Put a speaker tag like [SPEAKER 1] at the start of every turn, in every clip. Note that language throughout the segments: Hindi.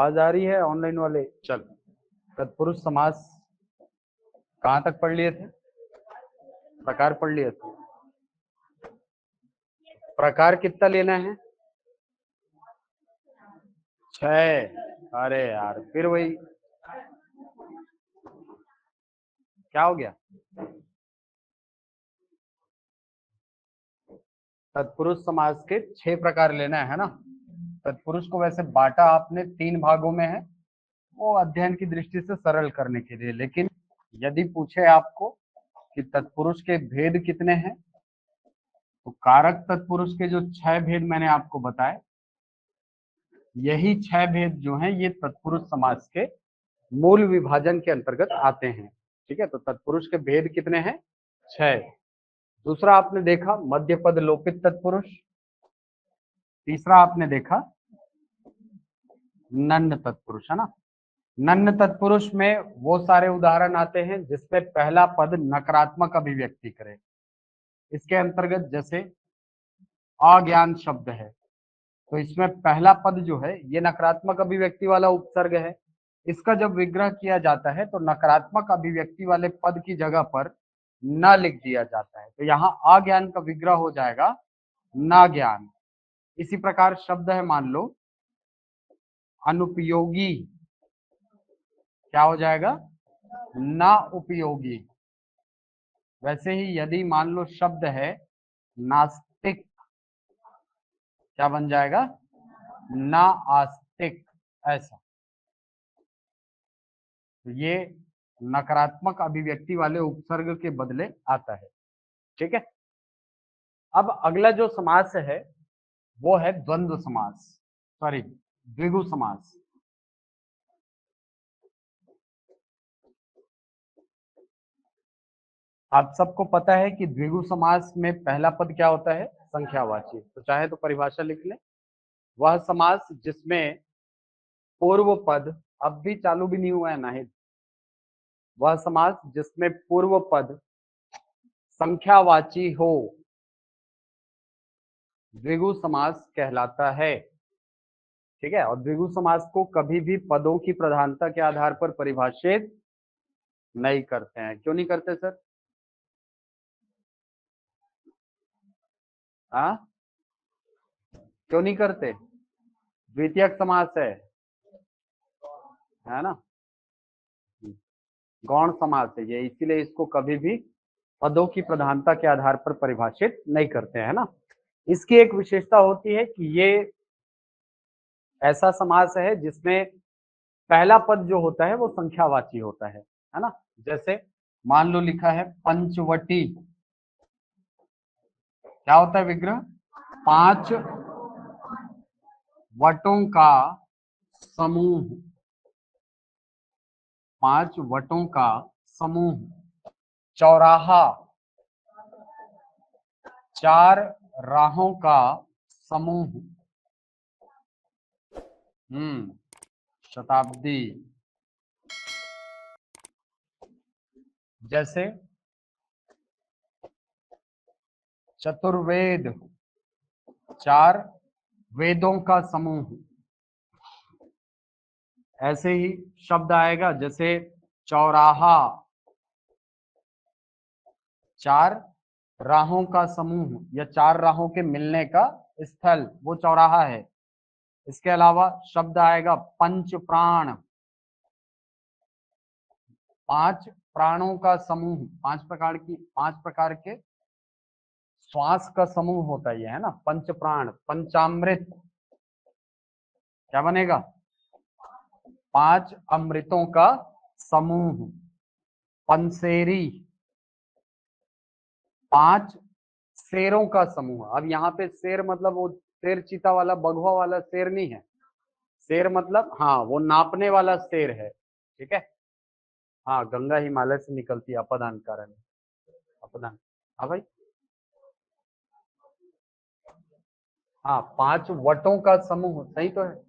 [SPEAKER 1] आवाज आ रही है ऑनलाइन वाले? चल, तत्पुरुष समास कहाँ तक पढ़ लिए थे? प्रकार पढ़ लिए थे। प्रकार कितना लेना है? 6। अरे यार, फिर वही क्या हो गया? तत्पुरुष समास के 6 प्रकार लेना है ना। तत्पुरुष को वैसे बांटा आपने 3 भागों में है, वो अध्ययन की दृष्टि से सरल करने के लिए। लेकिन यदि पूछे आपको कि तत्पुरुष के भेद कितने हैं, तो कारक तत्पुरुष के जो 6 भेद मैंने आपको बताए, यही 6 भेद जो हैं ये तत्पुरुष समास के मूल विभाजन के अंतर्गत आते हैं। ठीक है, तो तत्पुरुष के भेद कितने हैं? 6। दूसरा आपने देखा मध्य पद लोपित तत्पुरुष। तीसरा आपने देखा नन्न तत्पुरुष, है ना। नन्न तत्पुरुष में वो सारे उदाहरण आते हैं जिसमें पहला पद नकारात्मक अभिव्यक्ति करे। इसके अंतर्गत जैसे अज्ञान शब्द है, तो इसमें पहला पद जो है ये नकारात्मक अभिव्यक्ति वाला उपसर्ग है। इसका जब विग्रह किया जाता है तो नकारात्मक अभिव्यक्ति वाले पद की जगह पर न लिख दिया जाता है, तो यहाँ अज्ञान का विग्रह हो जाएगा ना ज्ञान। इसी प्रकार शब्द है, मान लो अनुपयोगी, क्या हो जाएगा? ना उपयोगी। वैसे ही यदि मान लो शब्द है नास्तिक, क्या बन जाएगा? ना आस्तिक। ऐसा, तो ये नकारात्मक अभिव्यक्ति वाले उपसर्ग के बदले आता है। ठीक है, अब अगला जो समास है वो है द्वंद्व समास, सॉरी द्विगु समास। आप सबको पता है कि द्विगु समास में पहला पद क्या होता है? संख्यावाची। तो चाहे तो परिभाषा लिख ले। वह समास जिसमें पूर्व पद, अब भी चालू भी नहीं हुआ है नाहिद, वह समास जिसमें पूर्व पद संख्यावाची हो, द्विगु समास कहलाता है। ठीक है, और द्विगु समास को कभी भी पदों की प्रधानता के आधार पर परिभाषित नहीं करते हैं। क्यों नहीं करते सर? हाँ, क्यों नहीं करते? द्वितीयक समास है ना, गौण समास है ये, इसीलिए इसको कभी भी पदों की प्रधानता के आधार पर परिभाषित नहीं करते हैं ना। इसकी एक विशेषता होती है कि ये ऐसा समास है जिसमें पहला पद जो होता है वो संख्यावाची होता है ना। जैसे मान लो लिखा है पंचवटी, क्या होता है विग्रह? 5 वटों का समूह, 5 वटों का समूह। चौराहा, 4 राहों का समूह। शताब्दी। जैसे चतुर्वेद, 4 वेदों का समूह। ऐसे ही शब्द आएगा जैसे चौराहा, 4 राहों का समूह या 4 राहों के मिलने का स्थल, वो चौराहा है। इसके अलावा शब्द आएगा पंच प्राण, 5 प्राणों का समूह, 5 प्रकार के श्वास का समूह होता है ना, पंच प्राण। पंचामृत, क्या बनेगा? 5 अमृतों का समूह। पंसेरी, 5 शेरों का समूह। अब यहाँ पे शेर मतलब वो शेर चीता वाला बघवा वाला शेर नहीं है। शेर मतलब हाँ वो नापने वाला शेर है। ठीक है, हाँ गंगा हिमालय से निकलती है अपदान कारण, अपदान। हाँ भाई, हाँ 5 वटों का समूह, सही तो है।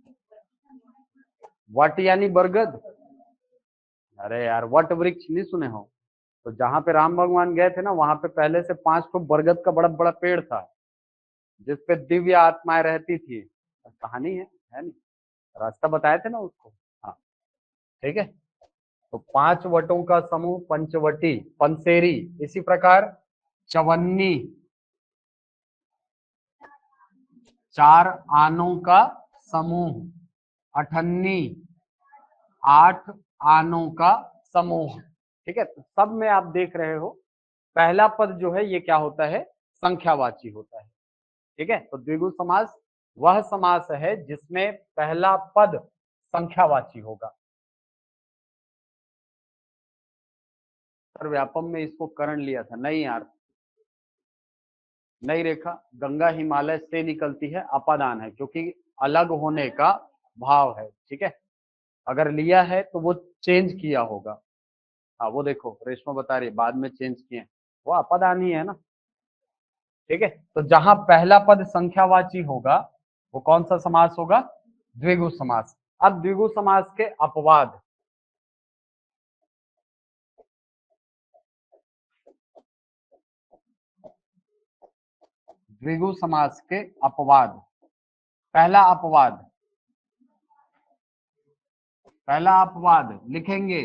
[SPEAKER 1] वट यानी बरगद। अरे यार, वट वृक्ष नहीं सुने हो? तो जहां पे राम भगवान गए थे ना, वहां पे पहले से 5 तो बरगद का बड़ा बड़ा पेड़ था जिसपे दिव्य आत्माएं रहती थी। कहानी है नहीं? रास्ता बताए थे ना उसको। हाँ ठीक है। तो 5 वटों का समूह पंचवटी, पंसेरी। इसी प्रकार चवन्नी, 4 आनों का समूह अठन्नी, 8 आनों का समूह। ठीक है, तो सब में आप देख रहे हो पहला पद जो है ये क्या होता है, संख्यावाची होता है। ठीक है, तो द्विगु समास वह समास है जिसमें पहला पद संख्यावाची होगा। सर व्यापम में इसको करण लिया था, नहीं यार, नहीं रेखा, गंगा हिमालय से निकलती है, अपादान है क्योंकि अलग होने का भाव है। ठीक है, अगर लिया है तो वो चेंज किया होगा। हाँ वो देखो रेशमा बता रही है बाद में चेंज किए, वो अपादान ही है ना। ठीक है, तो जहां पहला पद संख्यावाची होगा वो कौन सा समास होगा, द्विगु समास। अब द्विगु समास के अपवाद, द्विगु समास के अपवाद। पहला अपवाद, पहला अपवाद लिखेंगे,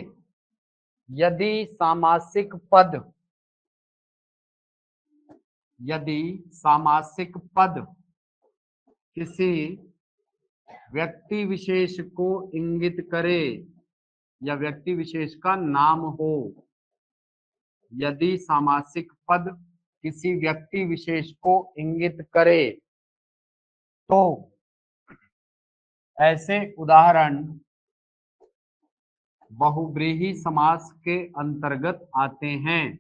[SPEAKER 1] यदि सामासिक पद, यदि सामासिक पद किसी व्यक्ति विशेष को इंगित करे या व्यक्ति विशेष का नाम हो, यदि सामासिक पद किसी व्यक्ति विशेष को इंगित करे तो ऐसे उदाहरण बहुव्रीहि समास के अंतर्गत आते हैं।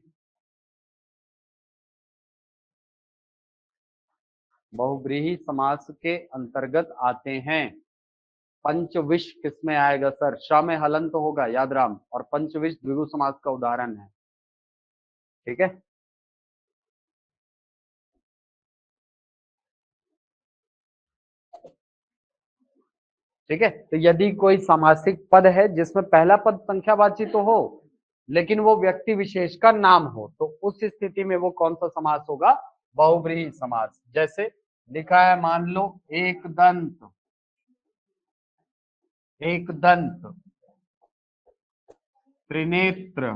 [SPEAKER 1] बहुव्रीहि समास के अंतर्गत आते हैं। पंचविश किसमें आएगा सर, श में हलन तो होगा याद राम, और पंचविश द्विगु समास का उदाहरण है। ठीक है, ठीक है, तो यदि कोई सामासिक पद है जिसमें पहला पद संख्यावाची तो हो लेकिन वो व्यक्ति विशेष का नाम हो, तो उस स्थिति में वो कौन सा समास होगा, बहुव्रीहि समास। जैसे लिखा है मान लो एक दंत, एक दंत, त्रिनेत्र,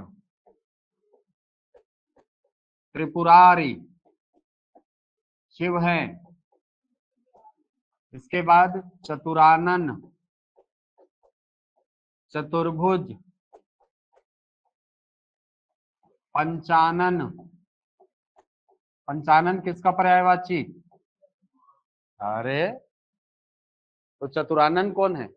[SPEAKER 1] त्रिपुरारी, शिव है, इसके बाद चतुरानन, चतुर्भुज, पंचानन। पंचानन किसका पर्यायवाची, अरे तो चतुरानन कौन है,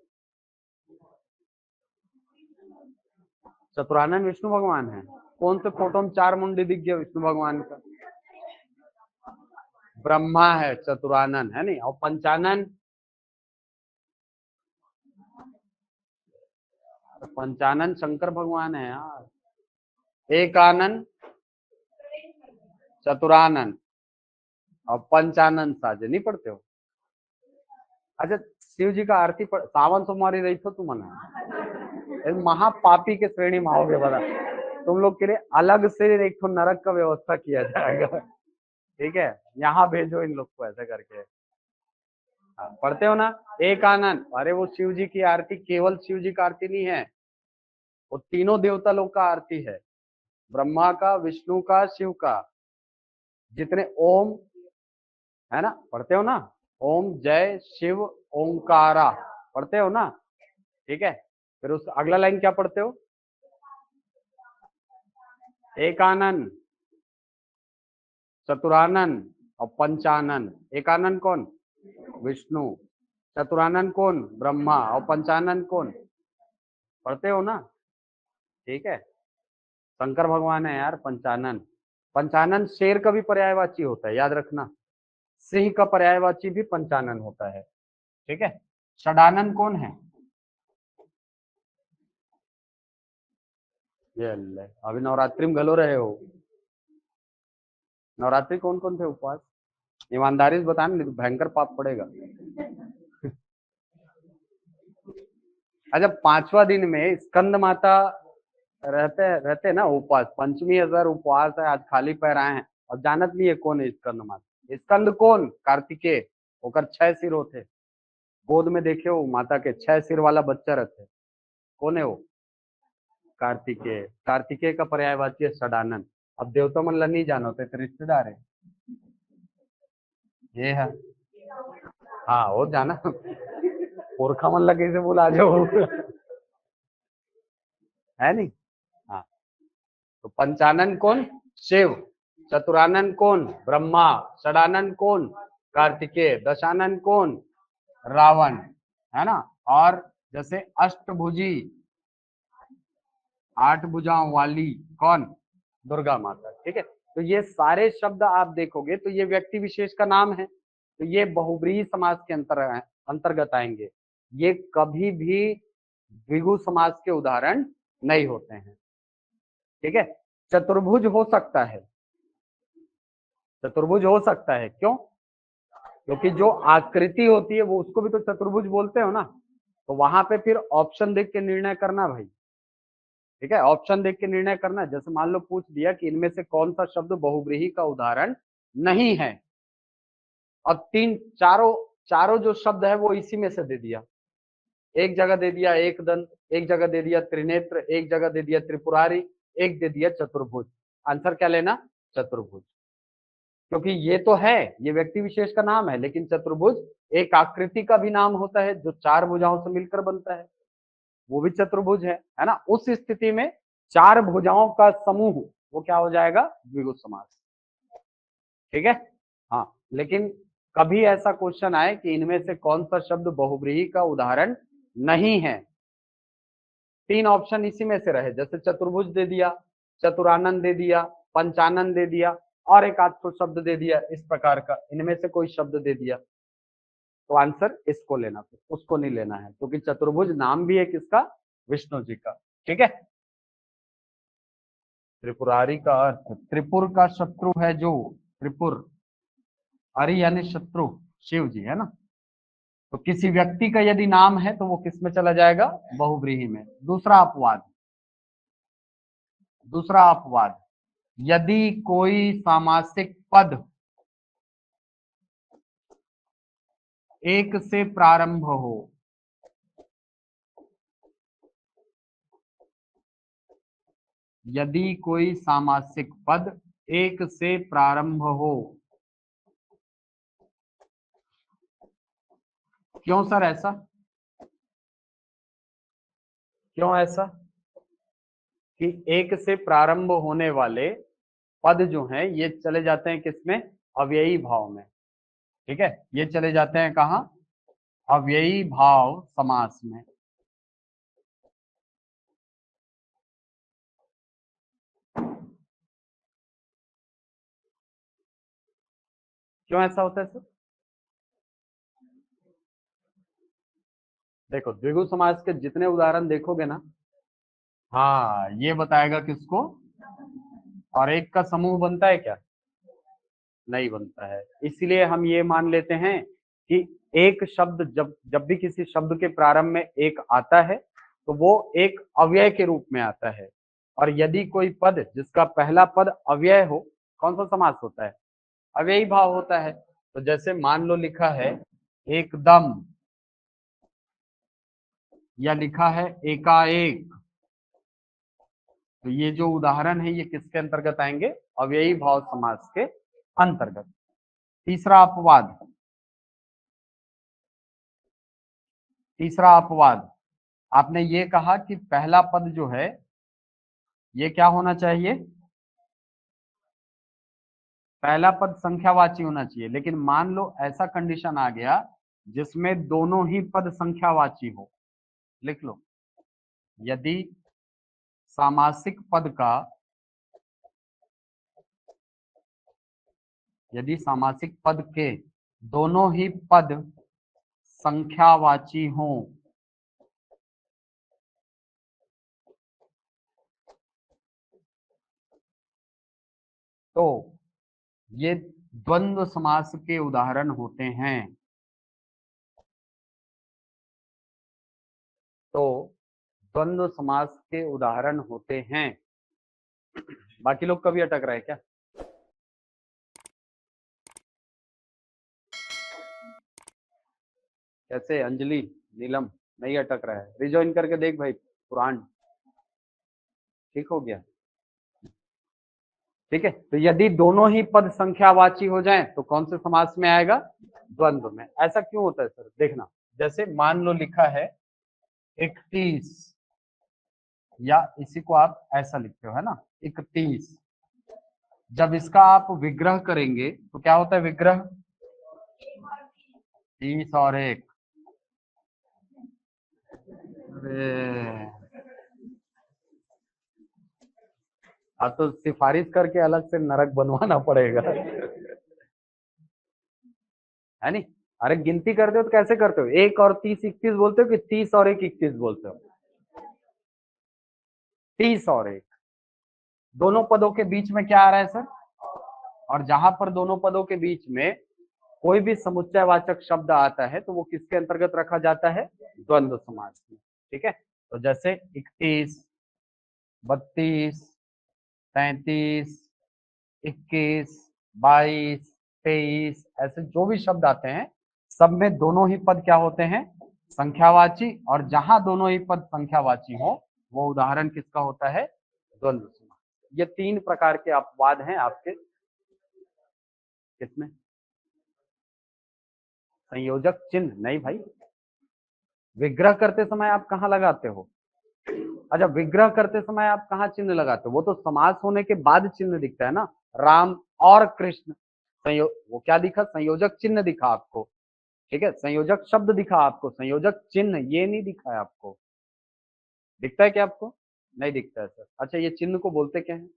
[SPEAKER 1] चतुरानन विष्णु भगवान है। कौन से फोटो में 4 मुंडी दिख गया विष्णु भगवान का, ब्रह्मा है, चतुरानन है नहीं। और पंचानन, पंचानन शंकर भगवान है यार। एक आनंद, चतुरानन और पंचानन साजे, नहीं पढ़ते हो। अच्छा शिव जी का आरती सावन सोमवारी रही तो तुम मना, महापापी के श्रेणी में आओगे बड़ा, तुम लोग के लिए अलग से एक तो नरक का व्यवस्था किया जाएगा। ठीक है, यहाँ भेजो इन लोग को ऐसा करके। हाँ, पढ़ते हो ना, एक आनंद, अरे वो शिव जी की आरती केवल शिव जी का आरती नहीं है, वो तीनों देवता लोग का आरती है, ब्रह्मा का, विष्णु का, शिव का। जितने ओम है ना, पढ़ते हो ना, ओम जय शिव ओंकारा, पढ़ते हो ना। ठीक है, फिर उस अगला लाइन क्या पढ़ते हो, एकानन, चतुरानन और पंचानन। एकानन कौन, विष्णु, चतुरानन कौन, ब्रह्मा, और पंचानन कौन, पढ़ते हो ना। ठीक है, शंकर भगवान है यार पंचानन। पंचानन शेर का भी पर्यायवाची होता है, याद रखना, सिंह का पर्यायवाची भी पंचानन होता है। ठीक है, षडानन कौन है, ये अल्लाह, अभी नवरात्रि में गलो रहे हो। नवरात्रि कौन कौन थे उपवास, ईमानदारी से बताना नहीं तो भयंकर पाप पड़ेगा। अच्छा 5वां दिन में स्कंद माता रहते रहते ना उपवास, पंचमी हजार उपवास है, आज खाली पैर आए हैं और जानत नहीं है कौन है स्कंद माता। स्कंद कौन, कार्तिकेय, होकर 6 सिर होते, गोद में देखे हो माता के 6 सिर वाला बच्चा रखे, कौन है वो? कार्तिकेय। कार्तिकेय का पर्यायवाची है षडानन। अब देवता मन ला नहीं जानो तो रिश्तेदार है ये है। हाँ और जाना पुरखा मन ला कैसे बोला जाओ है नहीं। हाँ तो पंचानन कौन? शिव। चतुरानन कौन? ब्रह्मा। षडानन कौन? कार्तिकेय। दशानन कौन? रावण, है ना। और जैसे अष्टभुजी, 8 भुजाओं वाली कौन? दुर्गा माता। ठीक है, तो ये सारे शब्द आप देखोगे तो ये व्यक्ति विशेष का नाम है, तो ये बहुब्रीहि समास के अंतर्गत आएंगे। ये कभी भी द्विगु समास के उदाहरण नहीं होते हैं। ठीक है, चतुर्भुज हो सकता है, चतुर्भुज हो सकता है, क्यों? क्योंकि जो आकृति होती है वो उसको भी तो चतुर्भुज बोलते हो ना, तो वहां पे फिर ऑप्शन देख के निर्णय करना भाई। ठीक है, ऑप्शन देख के निर्णय करना। जैसे मान लो पूछ दिया कि इनमें से कौन सा शब्द बहुब्रीहि का उदाहरण नहीं है, अब तीन चारों चारों जो शब्द है वो इसी में से दे दिया। एक जगह दे दिया एक दंत, एक जगह दे दिया त्रिनेत्र, एक जगह दे दिया त्रिपुरारी, एक दे दिया चतुर्भुज। आंसर क्या लेना? चतुर्भुज। क्योंकि ये तो है, ये व्यक्ति विशेष का नाम है, लेकिन चतुर्भुज एक आकृति का भी नाम होता है जो 4 भुजाओं से मिलकर बनता है, वो भी चतुर्भुज है ना। उस स्थिति में 4 भुजाओं का समूह वो क्या हो जाएगा? द्विगु समास। ठीक है, हाँ। लेकिन कभी ऐसा क्वेश्चन आए कि इनमें से कौन सा शब्द बहुब्रीहि का उदाहरण नहीं है, 3 ऑप्शन इसी में से रहे, जैसे चतुर्भुज दे दिया, चतुरानन दे दिया, पंचानन दे दिया और एक आध तो शब्द दे दिया, इस प्रकार का इनमें से कोई शब्द दे दिया, तो आंसर इसको लेना, उसको नहीं लेना है, क्योंकि चतुर्भुज नाम भी है किसका? विष्णु जी का। ठीक है, त्रिपुरारी का अर्थ त्रिपुर का शत्रु है जो, त्रिपुर अरि यानी शत्रु, शिव जी, है ना। तो किसी व्यक्ति का यदि नाम है तो वो किस में चला जाएगा? बहुब्रीहि में। दूसरा अपवाद, दूसरा अपवाद, यदि कोई सामासिक पद एक से प्रारंभ हो, यदि कोई सामासिक पद एक से प्रारंभ हो, क्यों सर ऐसा? क्यों ऐसा कि एक से प्रारंभ होने वाले पद जो हैं ये चले जाते हैं किसमें? अव्ययी भाव में। ठीक है, ये चले जाते हैं कहाँ? अव्ययी भाव समास में। क्यों ऐसा होता है सर? देखो द्विगु समास के जितने उदाहरण देखोगे ना, हाँ ये बताएगा किसको, और एक का समूह बनता है क्या? नहीं बनता है। इसलिए हम ये मान लेते हैं कि एक शब्द जब जब भी किसी शब्द के प्रारंभ में एक आता है तो वो एक अव्यय के रूप में आता है, और यदि कोई पद जिसका पहला पद अव्यय हो, कौन सा समास होता है? अव्ययी भाव होता है। तो जैसे मान लो लिखा है एकदम, या लिखा है एकाएक, तो ये जो उदाहरण है ये किसके अंतर्गत आएंगे? अव्ययी भाव समास के अंतर्गत। तीसरा अपवाद, तीसरा अपवाद, आपने ये कहा कि पहला पद जो है ये क्या होना चाहिए? पहला पद संख्यावाची होना चाहिए, लेकिन मान लो ऐसा कंडीशन आ गया जिसमें दोनों ही पद संख्यावाची हो। लिख लो, यदि सामासिक पद का, यदि सामासिक पद के दोनों ही पद संख्यावाची हों, तो ये द्वंद्व समास के उदाहरण होते हैं। तो द्वंद्व समास के उदाहरण होते हैं। बाकी लोग कभी अटक रहे क्या? कैसे अंजलि, नीलम नहीं अटक रहा है, रिजॉइन करके देख भाई, पुराण ठीक हो गया। ठीक है, तो यदि दोनों ही पद संख्यावाची हो जाएं तो कौन से समास में आएगा? द्वंद्व में। ऐसा क्यों होता है सर? देखना, जैसे मान लो लिखा है 31, या इसी को आप ऐसा लिखते हो है ना 31, जब इसका आप विग्रह करेंगे तो क्या होता है विग्रह? 30 और 1। अरे अब तो सिफारिश करके अलग से नरक बनवाना पड़ेगा है नहीं? अरे गिनती करते हो तो कैसे करते हो? 1 और 30 31 बोलते हो कि 30 और 1 31 बोलते हो? 30 और 1, दोनों पदों के बीच में क्या आ रहा है सर? और जहां पर दोनों पदों के बीच में कोई भी समुच्चयवाचक शब्द आता है तो वो किसके अंतर्गत रखा जाता है? द्वंद्व समास में। ठीक है, तो जैसे 31, 32, 33, 21, 22, 23, ऐसे जो भी शब्द आते हैं सब में दोनों ही पद क्या होते हैं? संख्यावाची। और जहां दोनों ही पद संख्यावाची हो वो उदाहरण किसका होता है? द्वंद्व समास। ये 3 प्रकार के अपवाद हैं आपके किसमें? संयोजक चिन्ह नहीं भाई, विग्रह करते समय आप कहाँ लगाते हो? अच्छा, विग्रह करते समय आप कहाँ चिन्ह लगाते हो? वो तो समास होने के बाद चिन्ह दिखता है ना, राम और कृष्ण। वो क्या दिखा? संयोजक चिन्ह दिखा आपको। ठीक है, संयोजक शब्द दिखा आपको, संयोजक चिन्ह ये नहीं दिखा है आपको। दिखता है क्या आपको? नहीं दिखता है सर। अच्छा, ये चिन्ह को बोलते क्या है?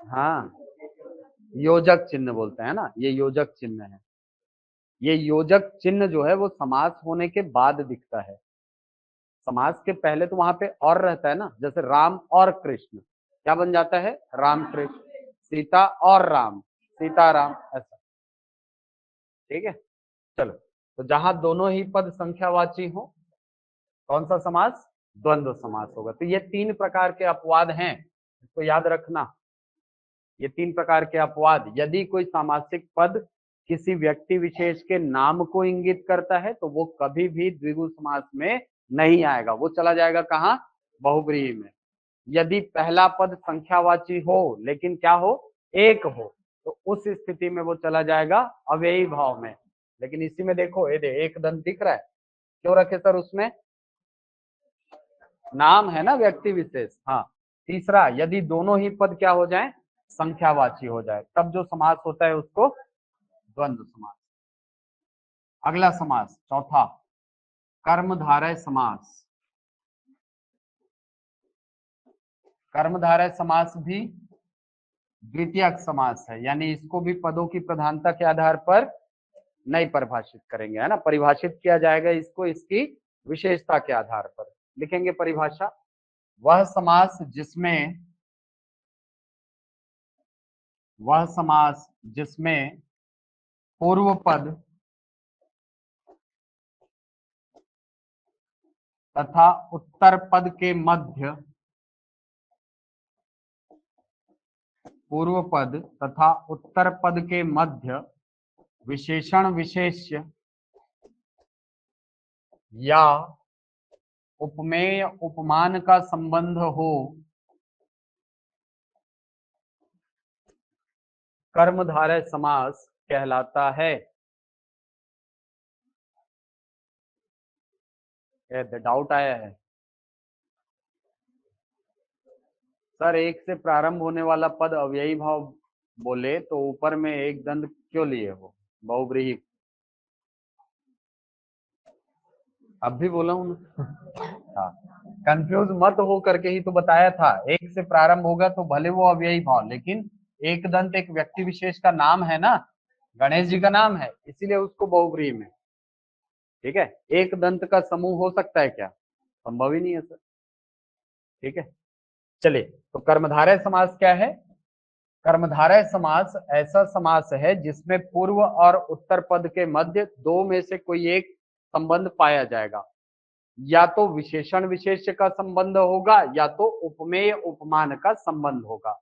[SPEAKER 1] हाँ, योजक चिन्ह बोलते हैं ना, ये योजक चिन्ह है। ये योजक चिन्ह जो है वो समास होने के बाद दिखता है। समास के पहले तो वहां पे और रहता है ना, जैसे राम और कृष्ण क्या बन जाता है? राम कृष्ण। सीता और राम, सीता राम, ऐसा। ठीक है, चलो, तो जहां दोनों ही पद संख्यावाची हो कौन सा समास? द्वंद्व समास होगा। तो ये 3 प्रकार के अपवाद हैं, इसको याद रखना। ये 3 प्रकार के अपवाद, यदि कोई सामासिक पद किसी व्यक्ति विशेष के नाम को इंगित करता है तो वो कभी भी द्विगु समास में नहीं आएगा, वो चला जाएगा कहाँ? बहुव्रीहि में। यदि पहला पद संख्यावाची हो लेकिन क्या हो? एक हो, तो उस स्थिति में वो चला जाएगा अव्ययी भाव में। लेकिन इसी में देखो, ये एक दंत दिख रहा है, क्यों रखे सर उसमें? नाम है ना व्यक्ति विशेष। हाँ, तीसरा, यदि दोनों ही पद क्या हो जाए? संख्यावाची हो जाए, तब जो समास होता है उसको द्वंद्व समास। अगला समास चौथा, कर्मधारय समास। कर्मधारय समास भी द्वितीयक समास है, यानी इसको भी पदों की प्रधानता के आधार पर नहीं परिभाषित करेंगे, है ना, परिभाषित किया जाएगा इसको इसकी विशेषता के आधार पर। लिखेंगे परिभाषा, वह समास जिसमें पूर्व पद तथा उत्तर पद के मध्य, पूर्व पद तथा उत्तर पद के मध्य विशेषण विशेष्य या उपमेय उपमान का संबंध हो, कर्मधारय समास कहलाता है। डाउट आया है सर? एक से प्रारंभ होने वाला पद अव्ययी भाव बोले तो ऊपर में एक दंड क्यों लिए? वो बहुव्रीहि। अब भी बोला हूं हाँ, कंफ्यूज मत हो करके ही तो बताया था। एक से प्रारंभ होगा तो भले वो अव्ययी भाव, लेकिन एक दंत एक व्यक्ति विशेष का नाम है ना, गणेश जी का नाम है, इसीलिए उसको बहुव्रीहि में। ठीक है, एक दंत का समूह हो सकता है क्या? संभव ही नहीं है सर। ठीक है, चलिए, तो कर्मधारय समास क्या है? कर्मधारय समास ऐसा समास है जिसमें पूर्व और उत्तर पद के मध्य दो में से कोई एक संबंध पाया जाएगा। या तो विशेषण विशेष्य का संबंध होगा या तो उपमेय उपमान का संबंध होगा।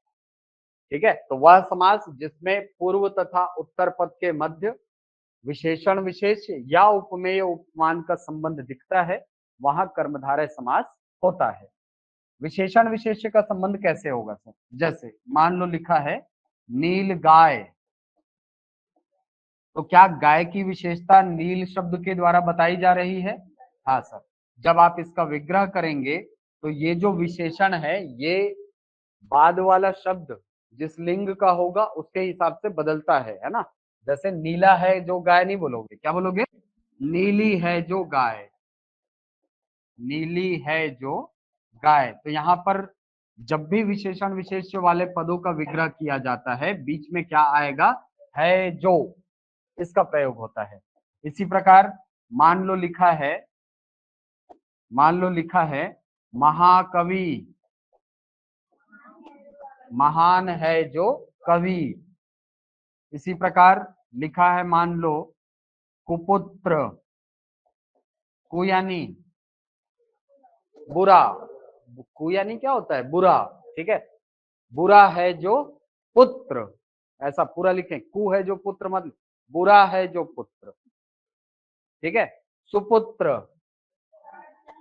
[SPEAKER 1] ठीक है, तो वह समास जिसमें पूर्व तथा उत्तर पद के मध्य विशेषण विशेष या उपमेय उपमान का संबंध दिखता है, वहां कर्मधारय समास होता है। विशेषण विशेष्य का संबंध कैसे होगा सर? जैसे मान लो लिखा है नील गाय, तो क्या गाय की विशेषता नील शब्द के द्वारा बताई जा रही है? हाँ सर। जब आप इसका विग्रह करेंगे तो ये जो विशेषण है ये बाद वाला शब्द जिस लिंग का होगा उसके हिसाब से बदलता है ना। जैसे नीला है जो गाय नहीं बोलोगे, क्या बोलोगे? नीली है जो गाय, नीली है जो गाय। तो यहाँ पर जब भी विशेषण विशेष्य वाले पदों का विग्रह किया जाता है, बीच में क्या आएगा? है जो, इसका प्रयोग होता है। इसी प्रकार मान लो लिखा है, मान लो लिखा है महाकवि, महान है जो कवि। इसी प्रकार लिखा है मान लो कुपुत्र, कु यानी बुरा, कु यानी क्या होता है? बुरा, ठीक है। बुरा है जो पुत्र, ऐसा पूरा लिखें, कु है जो पुत्र मतलब बुरा है जो पुत्र, ठीक है। सुपुत्र,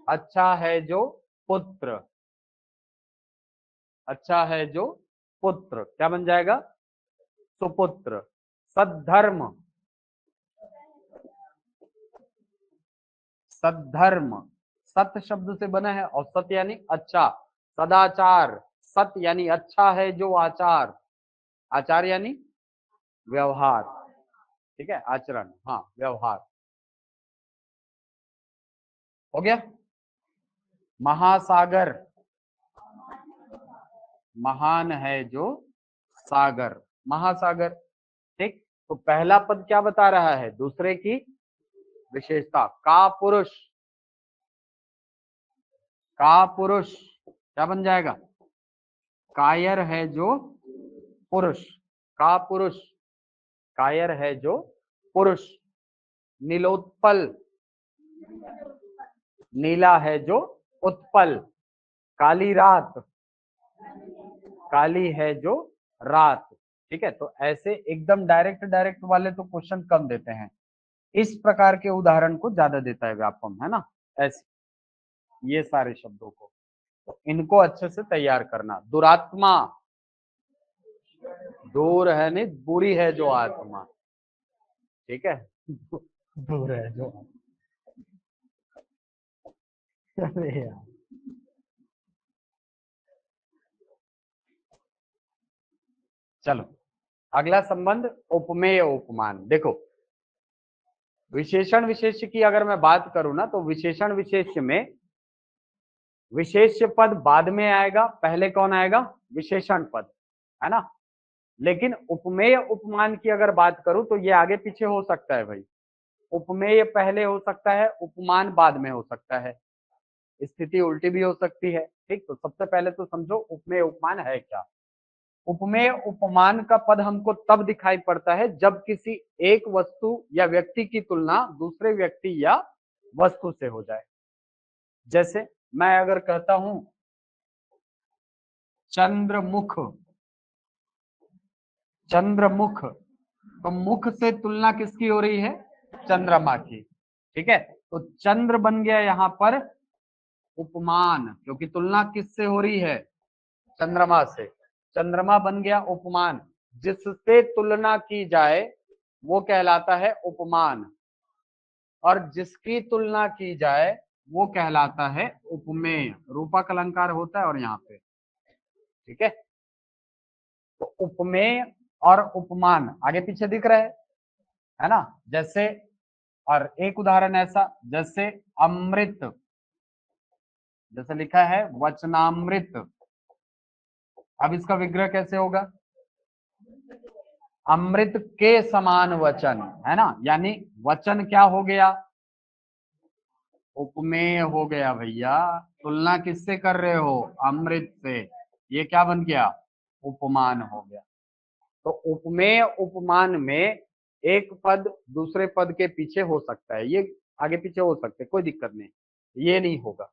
[SPEAKER 1] अच्छा है जो पुत्र, अच्छा है जो पुत्र, क्या बन जाएगा? सुपुत्र। सद्धर्म, सद्धर्म सत शब्द से बना है और सत यानी अच्छा। सदाचार, सत यानी अच्छा है जो आचार, आचार यानी व्यवहार, ठीक है, आचरण, हाँ व्यवहार। हो गया। महासागर, महान है जो सागर, महासागर, ठीक। तो पहला पद क्या बता रहा है? दूसरे की विशेषता। का पुरुष, का पुरुष क्या बन जाएगा? कायर है जो पुरुष, का पुरुष, कायर है जो पुरुष। नीलोत्पल, नीला है जो उत्पल। काली रात, काली है जो रात, ठीक है। तो ऐसे एकदम डायरेक्ट डायरेक्ट वाले तो क्वेश्चन कम देते हैं, इस प्रकार के उदाहरण को ज्यादा देता है व्यापम, है ना। ऐसे ये सारे शब्दों को, तो इनको अच्छे से तैयार करना। दुरात्मा, दूर है नहीं, बुरी है जो आत्मा, ठीक है। दूर है जो, अरे यार। चलो अगला संबंध उपमेय उपमान। देखो विशेषण विशेष्य की अगर मैं बात करूं ना, तो विशेषण विशेष्य में विशेष्य पद बाद में आएगा, पहले कौन आएगा? विशेषण पद, है ना। लेकिन उपमेय उपमान की अगर बात करूं तो ये आगे पीछे हो सकता है भाई। उपमेय पहले हो सकता है, उपमान बाद में हो सकता है, स्थिति उल्टी भी हो सकती है, ठीक। तो सबसे पहले तो समझो उपमेय उपमान है क्या। उपमेय उपमान का पद हमको तब दिखाई पड़ता है जब किसी एक वस्तु या व्यक्ति की तुलना दूसरे व्यक्ति या वस्तु से हो जाए। जैसे मैं अगर कहता हूं चंद्रमुख, चंद्रमुख, तो मुख से तुलना किसकी हो रही है? चंद्रमा की, ठीक है। तो चंद्र बन गया यहां पर उपमान, क्योंकि तुलना किससे हो रही है? चंद्रमा से। चंद्रमा बन गया उपमान, जिससे तुलना की जाए वो कहलाता है उपमान, और जिसकी तुलना की जाए वो कहलाता है उपमेय। रूपक अलंकार होता है और यहाँ पे, ठीक है। तो उपमेय और उपमान आगे पीछे दिख रहे हैं, है ना। जैसे और एक उदाहरण ऐसा, जैसे अमृत, जैसे लिखा है वचनामृत। अब इसका विग्रह कैसे होगा? अमृत के समान वचन, है ना। यानी वचन क्या हो गया? उपमेय हो गया भैया। तुलना किससे कर रहे हो? अमृत से। ये क्या बन गया? उपमान हो गया। तो उपमेय उपमान में एक पद दूसरे पद के पीछे हो सकता है, ये आगे पीछे हो सकते, कोई दिक्कत नहीं, ये नहीं होगा।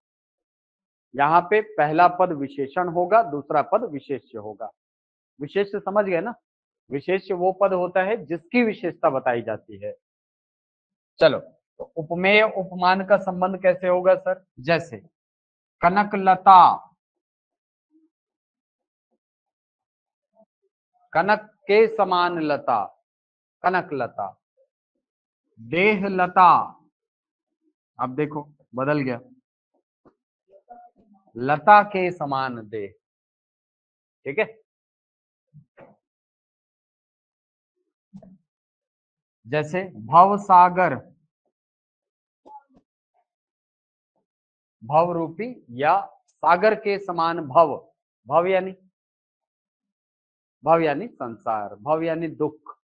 [SPEAKER 1] यहाँ पे पहला पद विशेषण होगा, दूसरा पद विशेष्य होगा। विशेष्य समझ गए ना, विशेष्य वो पद होता है जिसकी विशेषता बताई जाती है। चलो, तो उपमेय उपमान का संबंध कैसे होगा सर? जैसे कनकलता, कनक के समान लता, कनकलता। देहलता, अब देखो बदल गया, लता के समान देह। ठीक है, जैसे भव सागर, भव रूपी या सागर के समान भव, भव यानी, भव यानी संसार, भव यानी दुख।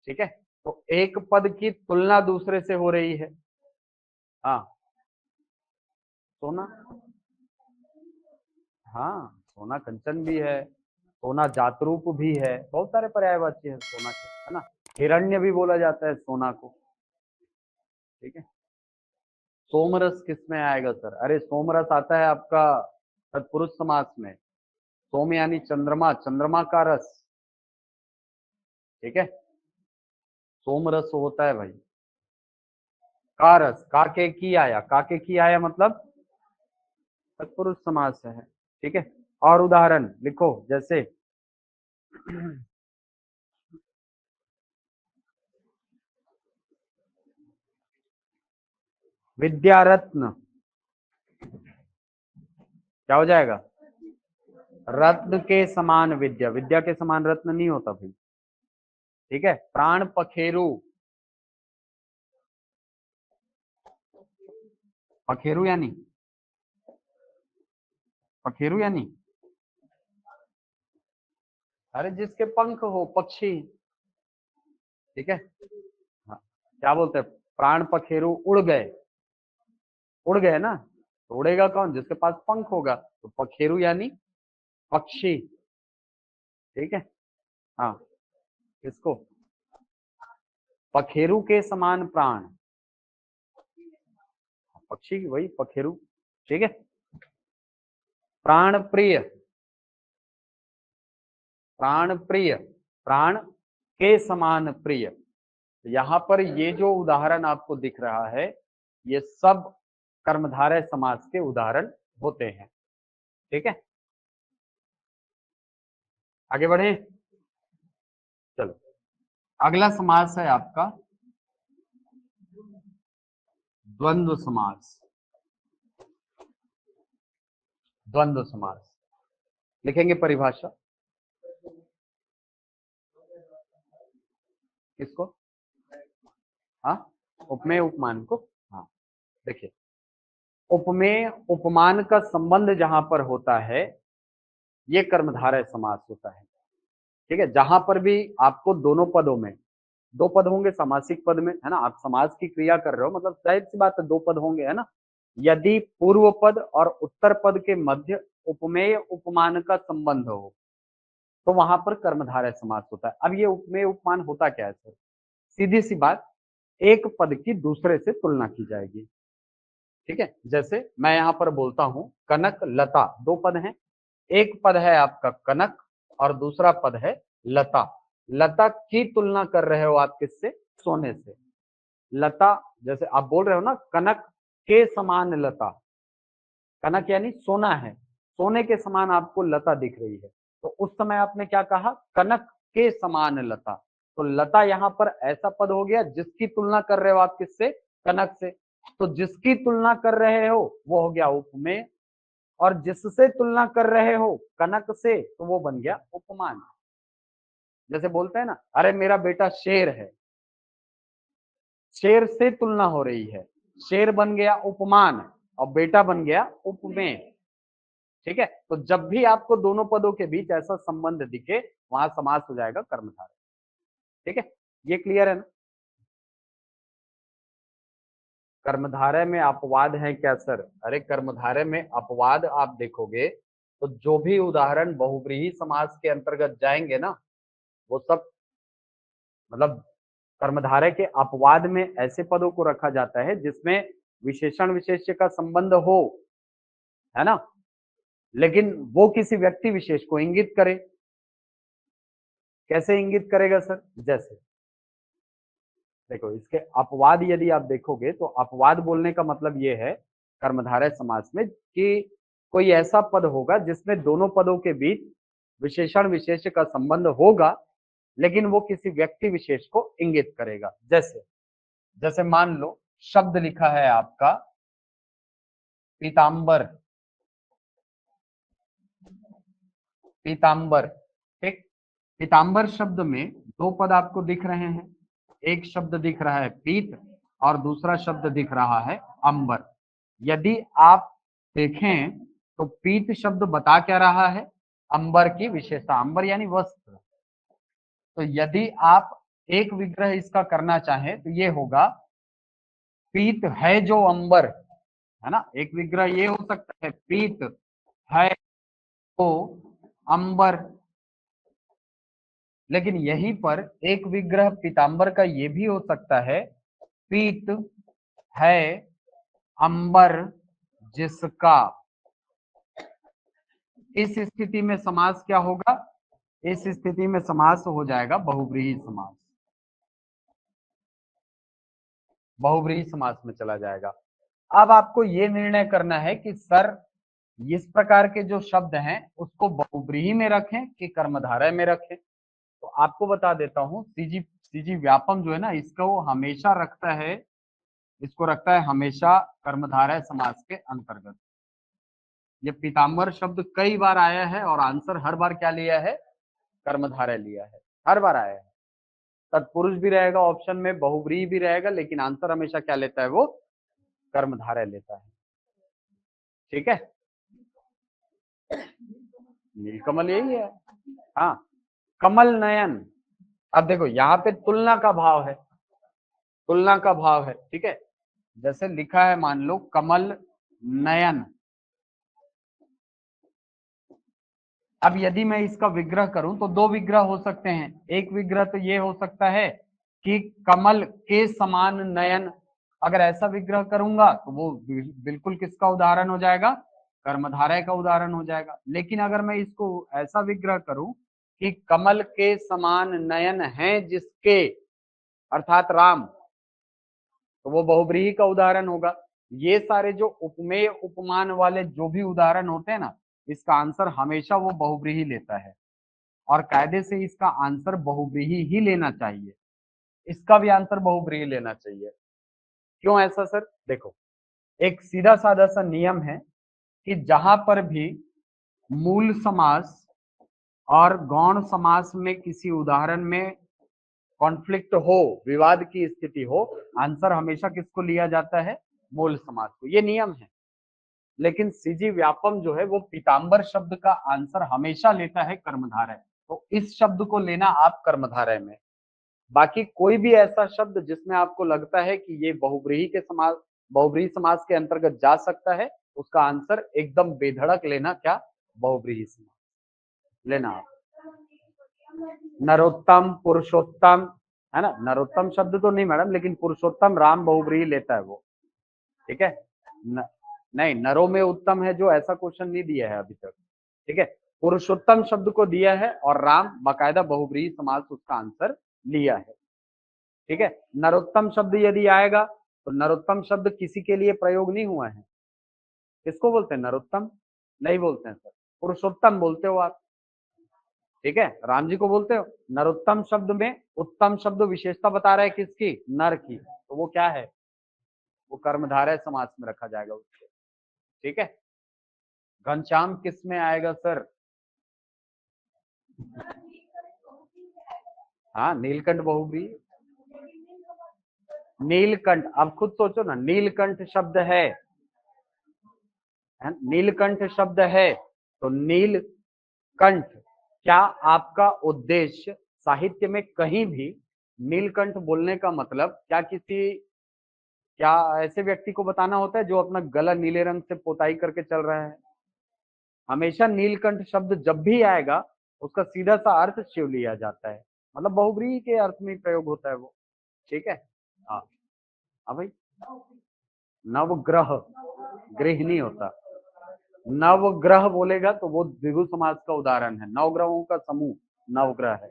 [SPEAKER 1] ठीक है, तो एक पद की तुलना दूसरे से हो रही है। हाँ, सोना, हाँ सोना कंचन भी है, सोना जातरूप भी है, बहुत सारे पर्यायवाची है सोना के, है ना। हिरण्य भी बोला जाता है सोना को। ठीक है, सोमरस किस में आएगा सर? अरे सोमरस आता है आपका तत्पुरुष समास में। सोम यानी चंद्रमा, चंद्रमा का रस। ठीक है, सोमरस होता है भाई। का रस, काके की आया, काके की आया मतलब तत्पुरुष समास है। ठीक है, और उदाहरण लिखो, जैसे विद्यारत्न, क्या हो जाएगा? रत्न के समान विद्या, विद्या के समान रत्न नहीं होता भाई। ठीक है, प्राण पखेरु, पखेरु यानी, पखेरु यानी, अरे जिसके पंख हो, पक्षी। ठीक है, हाँ, क्या बोलते हैं, प्राण पखेरु उड़ गए, उड़ गए ना, तो उड़ेगा कौन? जिसके पास पंख होगा, तो पखेरु यानी पक्षी। ठीक है, हाँ, किसको? पखेरु के समान प्राण, पक्षी की वही पखेरु। ठीक है, प्राण प्रिय, प्राण प्रिय, प्राण के समान प्रिय। यहाँ पर ये जो उदाहरण आपको दिख रहा है, ये सब कर्मधारय समास के उदाहरण होते हैं। ठीक है, आगे बढ़े। चलो, अगला समास है आपका द्वंद्व समास। द्वंद्व समास लिखेंगे परिभाषा, किसको? हाँ, उपमेय उपमान को। हाँ, देखिए, उपमेय उपमान का संबंध जहां पर होता है, ये कर्मधारय समास होता है। ठीक है, जहां पर भी आपको दोनों पदों में, दो पद होंगे समासिक पद में, है ना, आप समास की क्रिया कर रहे हो, मतलब जाहिर सी बात है दो पद होंगे, है ना। यदि पूर्व पद और उत्तर पद के मध्य उपमेय उपमान का संबंध हो, तो वहां पर कर्मधारय समास होता है। अब ये उपमेय उपमान होता क्या है सर? सीधी सी बात, एक पद की दूसरे से तुलना की जाएगी। ठीक है, जैसे मैं यहाँ पर बोलता हूँ कनक लता, दो पद हैं, एक पद है आपका कनक और दूसरा पद है लता। लता की तुलना कर रहे हो आप किससे? सोने से। लता, जैसे आप बोल रहे हो ना कनक के समान लता, कनक यानी सोना है, सोने के समान आपको लता दिख रही है, तो उस समय आपने क्या कहा? कनक के समान लता। तो लता यहाँ पर ऐसा पद हो गया जिसकी तुलना कर रहे हो आप किससे? कनक से। तो जिसकी तुलना कर रहे हो वो हो गया उपमेय, और जिससे तुलना कर रहे हो कनक से, तो वो बन गया उपमान। जैसे बोलते हैं ना, अरे मेरा बेटा शेर है, शेर से तुलना हो रही है, शेर बन गया उपमान और बेटा बन गया उपमेय। ठीक है, तो जब भी आपको दोनों पदों के बीच ऐसा संबंध दिखे, वहां समास हो जाएगा कर्मधारय। ठीक है, ये क्लियर है ना? कर्मधारय में अपवाद है क्या सर? अरे कर्मधारय में अपवाद आप देखोगे तो जो भी उदाहरण बहुव्रीहि समास के अंतर्गत जाएंगे ना, वो सब, मतलब कर्मधारय के अपवाद में ऐसे पदों को रखा जाता है जिसमें विशेषण विशेष्य का संबंध हो, है ना, लेकिन वो किसी व्यक्ति विशेष को इंगित करे। कैसे इंगित करेगा सर? जैसे देखो, इसके अपवाद यदि आप देखोगे तो अपवाद बोलने का मतलब ये है कर्मधारय समास में कि कोई ऐसा पद होगा जिसमें दोनों पदों के बीच विशेषण विशेष्य का संबंध होगा, लेकिन वो किसी व्यक्ति विशेष को इंगित करेगा। जैसे जैसे मान लो शब्द लिखा है आपका पीतांबर, पीतांबर, ठीक। पीतांबर शब्द में दो पद आपको दिख रहे हैं, एक शब्द दिख रहा है पीत और दूसरा शब्द दिख रहा है अंबर। यदि आप देखें तो पीत शब्द बता क्या रहा है? अंबर की विशेषता, अंबर यानी वस्त्र। तो यदि आप एक विग्रह इसका करना चाहें तो ये होगा पीत है जो अंबर, है ना। एक विग्रह ये हो सकता है पीत है तो अंबर। लेकिन यहीं पर एक विग्रह पीतांबर का ये भी हो सकता है पीत है अंबर जिसका। इस स्थिति में समास क्या होगा? इस स्थिति में समास हो जाएगा बहुव्रीहि समास, बहुव्रीहि समास में चला जाएगा। अब आपको ये निर्णय करना है कि सर इस प्रकार के जो शब्द हैं उसको बहुव्रीहि में रखें कि कर्मधारय में रखें। तो आपको बता देता हूं, सीजी व्यापम जो है ना, इसको हमेशा रखता है, इसको रखता है हमेशा कर्मधारय समास के अंतर्गत। ये पीतांबर शब्द कई बार आया है और आंसर हर बार क्या लिया है? कर्मधारय लिया है, हर बार आया है। तत्पुरुष भी रहेगा ऑप्शन में, बहुव्रीहि भी रहेगा, लेकिन आंसर हमेशा क्या लेता है? वो कर्मधारय लेता है। ठीक है, नीलकमल यही है। हाँ, कमल नयन। अब देखो यहाँ पे तुलना का भाव है, तुलना का भाव है, ठीक है। जैसे लिखा है मान लो कमल नयन। अब यदि मैं इसका विग्रह करूं तो दो विग्रह हो सकते हैं। एक विग्रह तो ये हो सकता है कि कमल के समान नयन। अगर ऐसा विग्रह करूंगा तो वो बिल्कुल किसका उदाहरण हो जाएगा? कर्मधारय का उदाहरण हो जाएगा। लेकिन अगर मैं इसको ऐसा विग्रह करूं कि कमल के समान नयन है जिसके, अर्थात राम, तो वो बहुव्रीहि का उदाहरण होगा। ये सारे जो उपमेय उपमान वाले जो भी उदाहरण होते हैं ना, इसका आंसर हमेशा वो बहुव्रीहि लेता है और कायदे से इसका आंसर बहुव्रीहि ही लेना चाहिए। इसका भी आंसर बहुव्रीहि लेना चाहिए। क्यों ऐसा सर? देखो, एक सीधा साधा सा नियम है कि जहां पर भी मूल समास और गौण समास में किसी उदाहरण में कॉन्फ्लिक्ट हो, विवाद की स्थिति हो, आंसर हमेशा किसको लिया जाता है? मूल समास को। ये नियम है। लेकिन सीजी व्यापम जो है वो पीतांबर शब्द का आंसर हमेशा लेता है कर्मधारय। तो इस शब्द को लेना आप कर्मधारय में। बाकी कोई भी ऐसा शब्द जिसमें आपको लगता है कि ये बहुव्रीहि के समास, बहुव्रीहि समास के अंतर्गत जा सकता है, उसका आंसर एकदम बेधड़क लेना क्या? बहुव्रीहि समास लेना आप। नरोत्तम, पुरुषोत्तम, है ना। नरोत्तम शब्द तो नहीं मैडम, लेकिन पुरुषोत्तम राम बहुव्रीहि लेता है वो। ठीक है नहीं, नरों में उत्तम है जो, ऐसा क्वेश्चन नहीं दिया है अभी तक। ठीक है, पुरुषोत्तम शब्द को दिया है और राम बाकायदा बहुव्रीहि समास उसका आंसर लिया है। ठीक है, नरोत्तम शब्द यदि आएगा तो नरोत्तम शब्द किसी के लिए प्रयोग नहीं हुआ है। किसको बोलते हैं? नरोत्तम नहीं बोलते हैं सर, पुरुषोत्तम बोलते हो आप। ठीक है, राम जी को बोलते हो। नरोत्तम शब्द में उत्तम शब्द विशेषता बता रहा है किसकी? नर की। तो वो क्या है? वो कर्मधारय समास में रखा जाएगा उसको। ठीक है, घनश्याम किस में आएगा सर? हाँ, नीलकंठ बहुव्रीहि। नीलकंठ, अब खुद सोचो ना, नीलकंठ शब्द है, नीलकंठ शब्द है तो नीलकंठ, क्या आपका उद्देश्य साहित्य में कहीं भी नीलकंठ बोलने का मतलब क्या किसी, क्या ऐसे व्यक्ति को बताना होता है जो अपना गला नीले रंग से पोताई करके चल रहा है? हमेशा नीलकंठ शब्द जब भी आएगा उसका सीधा सा अर्थ शिव लिया जाता है, मतलब बहुव्रीहि के अर्थ में प्रयोग होता है वो। ठीक है, हाँ। हाँ भाई, नवग्रह, गृह नहीं होता। नवग्रह बोलेगा तो वो द्विगु समास का उदाहरण है, नवग्रहों का समूह नवग्रह है।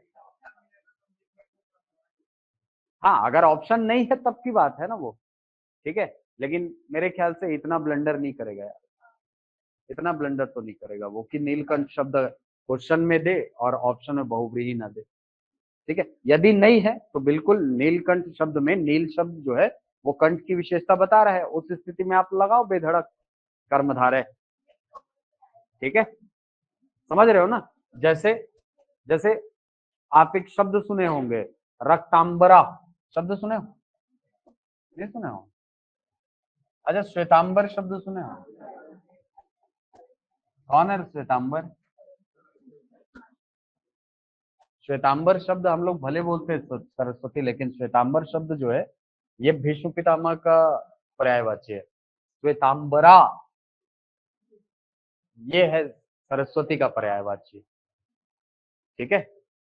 [SPEAKER 1] हाँ, अगर ऑप्शन नहीं है तब की बात है ना वो, ठीक है। लेकिन मेरे ख्याल से इतना ब्लंडर नहीं करेगा यार, इतना ब्लंडर तो नहीं करेगा वो कि नीलकंठ शब्द क्वेश्चन में दे और ऑप्शन में बहुव्रीहि ना दे, ठीक है। यदि नहीं है तो बिल्कुल नीलकंठ शब्द में नील शब्द जो है वो कंठ की विशेषता बता रहा है, उस स्थिति में आप लगाओ बेधड़क कर्मधारय, ठीक है। समझ रहे हो ना? जैसे जैसे आप एक शब्द सुने होंगे, रक्तांबरा, शब्द सुने हो? नहीं सुने हो? अच्छा, श्वेतांबर शब्द सुने हो? कौन है श्वेतांबर? श्वेतांबर शब्द हम लोग भले बोलते हैं सरस्वती, लेकिन श्वेतांबर शब्द जो है ये भीष्म पितामह का पर्यायवाची है। श्वेतांबरा ये है सरस्वती का पर्यायवाची, ठीक है।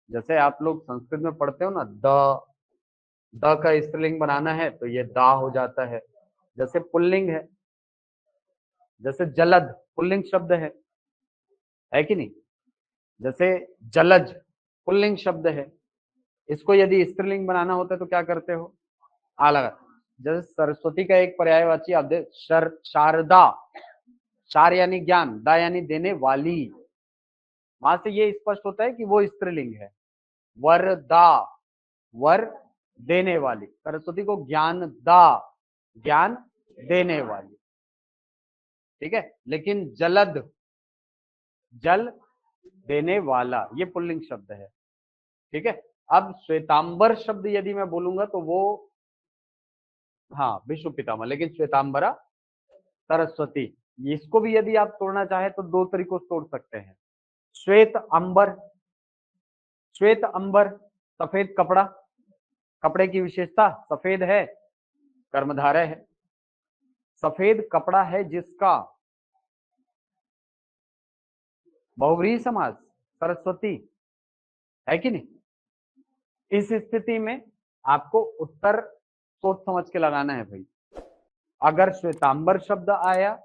[SPEAKER 1] जैसे आप लोग संस्कृत में पढ़ते हो ना, द का स्त्रीलिंग बनाना है तो ये दा हो जाता है। जैसे पुल्लिंग है, जैसे जलद पुल्लिंग शब्द है कि नहीं? जैसे जलज पुल्लिंग शब्द है, इसको यदि स्त्रीलिंग बनाना होता है तो क्या करते हो? आ लगा। जैसे सरस्वती का एक पर्यायवाची आप दे, शारदा, शार यानी ज्ञान, दा यानी देने वाली, वहां से ये स्पष्ट होता है कि वो स्त्रीलिंग है। वरदा, वर देने वाली, सरस्वती को ज्ञान दा, ज्ञान देने वाली, ठीक है। लेकिन जलद, जल देने वाला, ये पुल्लिंग शब्द है, ठीक है। अब श्वेतांबर शब्द यदि मैं बोलूंगा तो वो, हाँ, विश्व पितामह, लेकिन श्वेतांबरा सरस्वती, इसको भी यदि आप तोड़ना चाहे तो दो तरीकों से तोड़ सकते हैं। श्वेत अंबर, श्वेत अंबर सफेद कपड़ा, कपड़े की विशेषता सफेद है, कर्मधारय है। सफेद कपड़ा है जिसका, बहुव्रीहि समास सरस्वती, है कि नहीं? इस स्थिति में आपको उत्तर सोच समझ के लगाना है भाई। अगर श्वेतांबर शब्द आया,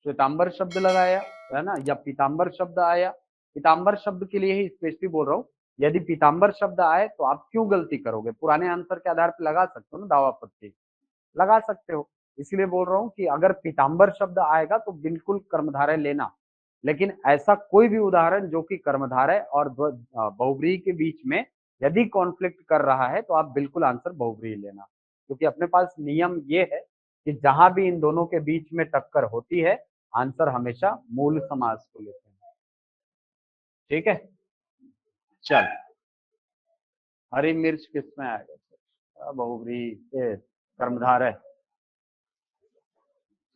[SPEAKER 1] श्वेतांबर शब्द लगाया, है ना, या पीतांबर शब्द आया, पीतांबर शब्द के लिए ही स्पेशली बोल रहा हूँ, यदि पीतांबर शब्द आए तो आप क्यों गलती करोगे? पुराने आंसर के आधार पर लगा सकते हो ना, दावा आपत्ति लगा सकते हो। इसलिए बोल रहा हूँ कि अगर पीतांबर शब्द आएगा तो बिल्कुल कर्मधारय लेना, लेकिन ऐसा कोई भी उदाहरण जो कि कर्मधारय और बहुव्रीहि के बीच में यदि कॉन्फ्लिक्ट कर रहा है तो आप बिल्कुल आंसर बहुव्रीहि लेना, क्योंकि अपने पास नियम ये है कि जहां भी इन दोनों के बीच में टक्कर होती है आंसर हमेशा मूल समास को लेते हैं, ठीक है। चल, हरी मिर्च किसमें आएगा? बहुव्रीहि से कर्मधारय,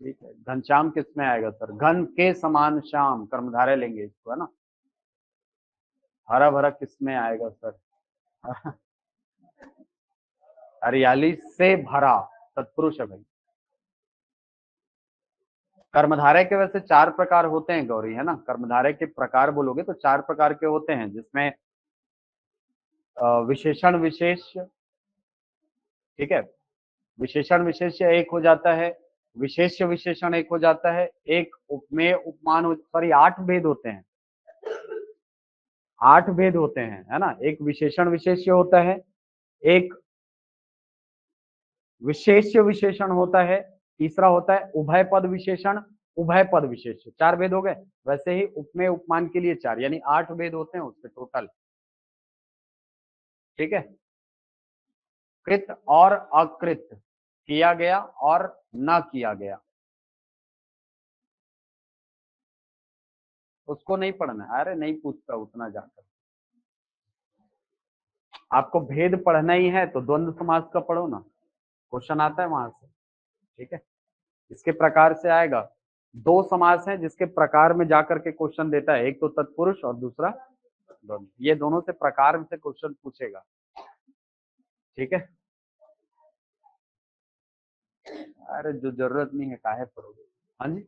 [SPEAKER 1] ठीक है। घनश्याम किसमें आएगा सर? घन के समान श्याम, कर्मधारय लेंगे इसको, है ना। हरा भरा किसमें आएगा सर? हरियाली से भरा, तत्पुरुष है भाई। कर्मधारय के वैसे चार प्रकार होते हैं गौरी, है ना। कर्मधारय के प्रकार बोलोगे तो चार प्रकार के होते हैं, जिसमें विशेषण विशेष, ठीक है, विशेषण विशेष्य एक हो जाता है, विशेष्य विशेषण एक हो जाता है, एक उपमेय उपमान, सॉरी 8 भेद होते हैं, 8 भेद होते हैं, है ना। एक विशेषण विशेष्य होता है, एक विशेष्य विशेषण होता है, तीसरा होता है उभय पद विशेषण, उभय पद विशेष्य, 4 भेद हो गए। वैसे ही उपमेय उपमान के लिए 4, यानी 8 भेद होते हैं उसके टोटल, ठीक है। कृत और अकृत, किया गया और न किया गया, उसको नहीं पढ़ना है, अरे नहीं पूछता उतना जाकर। आपको भेद पढ़ना ही है तो द्वंद्व समास का पढ़ो ना, क्वेश्चन आता है वहां से, ठीक है। इसके प्रकार से आएगा, 2 समास हैं जिसके प्रकार में जाकर के क्वेश्चन देता है, एक तो तत्पुरुष और दूसरा द्वंद्व, ये दोनों से प्रकार से क्वेश्चन पूछेगा, ठीक है। अरे जो जरूरत नहीं है काहे पढ़ोगे? हाँ जी,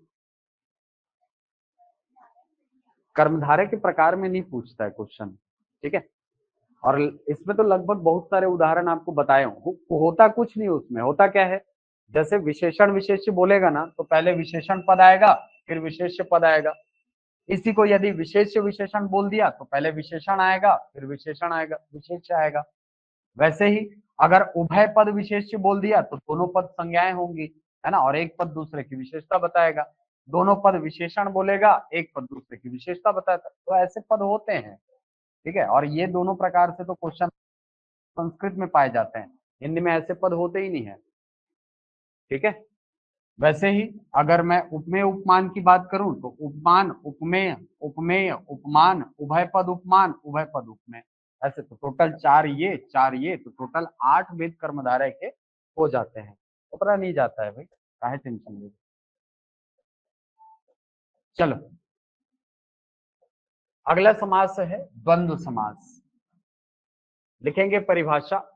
[SPEAKER 1] कर्मधारय के प्रकार में नहीं पूछता है क्वेश्चन, ठीक है। और इसमें तो लगभग बहुत सारे उदाहरण आपको बताए होता कुछ नहीं, उसमें होता क्या है, जैसे विशेषण विशेष्य बोलेगा ना तो पहले विशेषण पद आएगा फिर विशेष्य पद आएगा। इसी को यदि विशेष्य विशेषण बोल दिया तो पहले विशेषण आएगा फिर विशेषण आएगा, विशेष्य आएगा। वैसे ही अगर उभय पद विशेष्य बोल दिया तो दोनों पद संज्ञाएं होंगी, है ना, और एक पद दूसरे की विशेषता बताएगा। दोनों पद विशेषण बोलेगा, एक पद दूसरे की विशेषता बताता है। तो ऐसे पद होते हैं, ठीक है। और ये दोनों प्रकार से तो क्वेश्चन संस्कृत में पाए जाते हैं, हिंदी में ऐसे पद होते ही नहीं है, ठीक है। वैसे ही अगर मैं उपमेय उपमान की बात करूं तो उपमान, उपमेय, उपमेय, उपमान, उभय पद उपमान, उभय पद उपमेय, ऐसे तो टोटल चार ये तो टोटल 8 वेद कर्मधारय के हो जाते हैं। उतना नहीं जाता है भाई, काहे टेंशन ले। चलो अगला समास है द्वंद्व समास। लिखेंगे परिभाषा,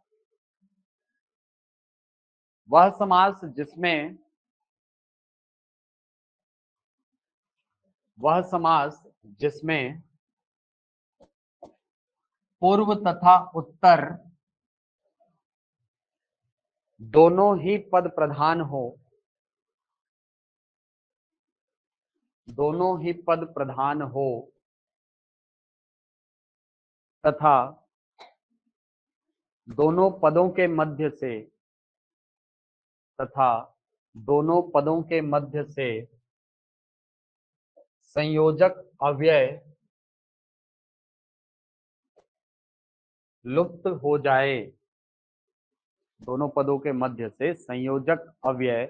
[SPEAKER 1] वह समास जिसमें पूर्व तथा उत्तर दोनों ही पद प्रधान हो, दोनों ही पद प्रधान हो तथा दोनों पदों के मध्य से तथा दोनों पदों के मध्य से संयोजक अव्यय लुप्त हो जाए, दोनों पदों के मध्य से संयोजक अव्यय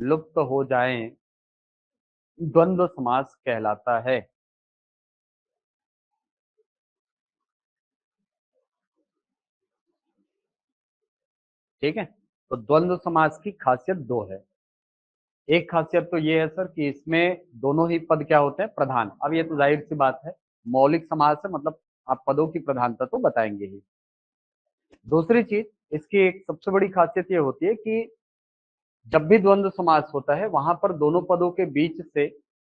[SPEAKER 1] लुप्त हो जाए, द्वंद्व समास कहलाता है। ठीक है, तो द्वंद्व समास की खासियत दो है। एक खासियत तो ये है सर कि इसमें दोनों ही पद क्या होते हैं, प्रधान। अब ये तो जाहिर सी बात है, मौलिक समास है, मतलब आप पदों की प्रधानता तो बताएंगे ही। दूसरी चीज इसकी एक सबसे बड़ी खासियत ये होती है कि जब भी द्वंद्व समास होता है वहां पर दोनों पदों के बीच से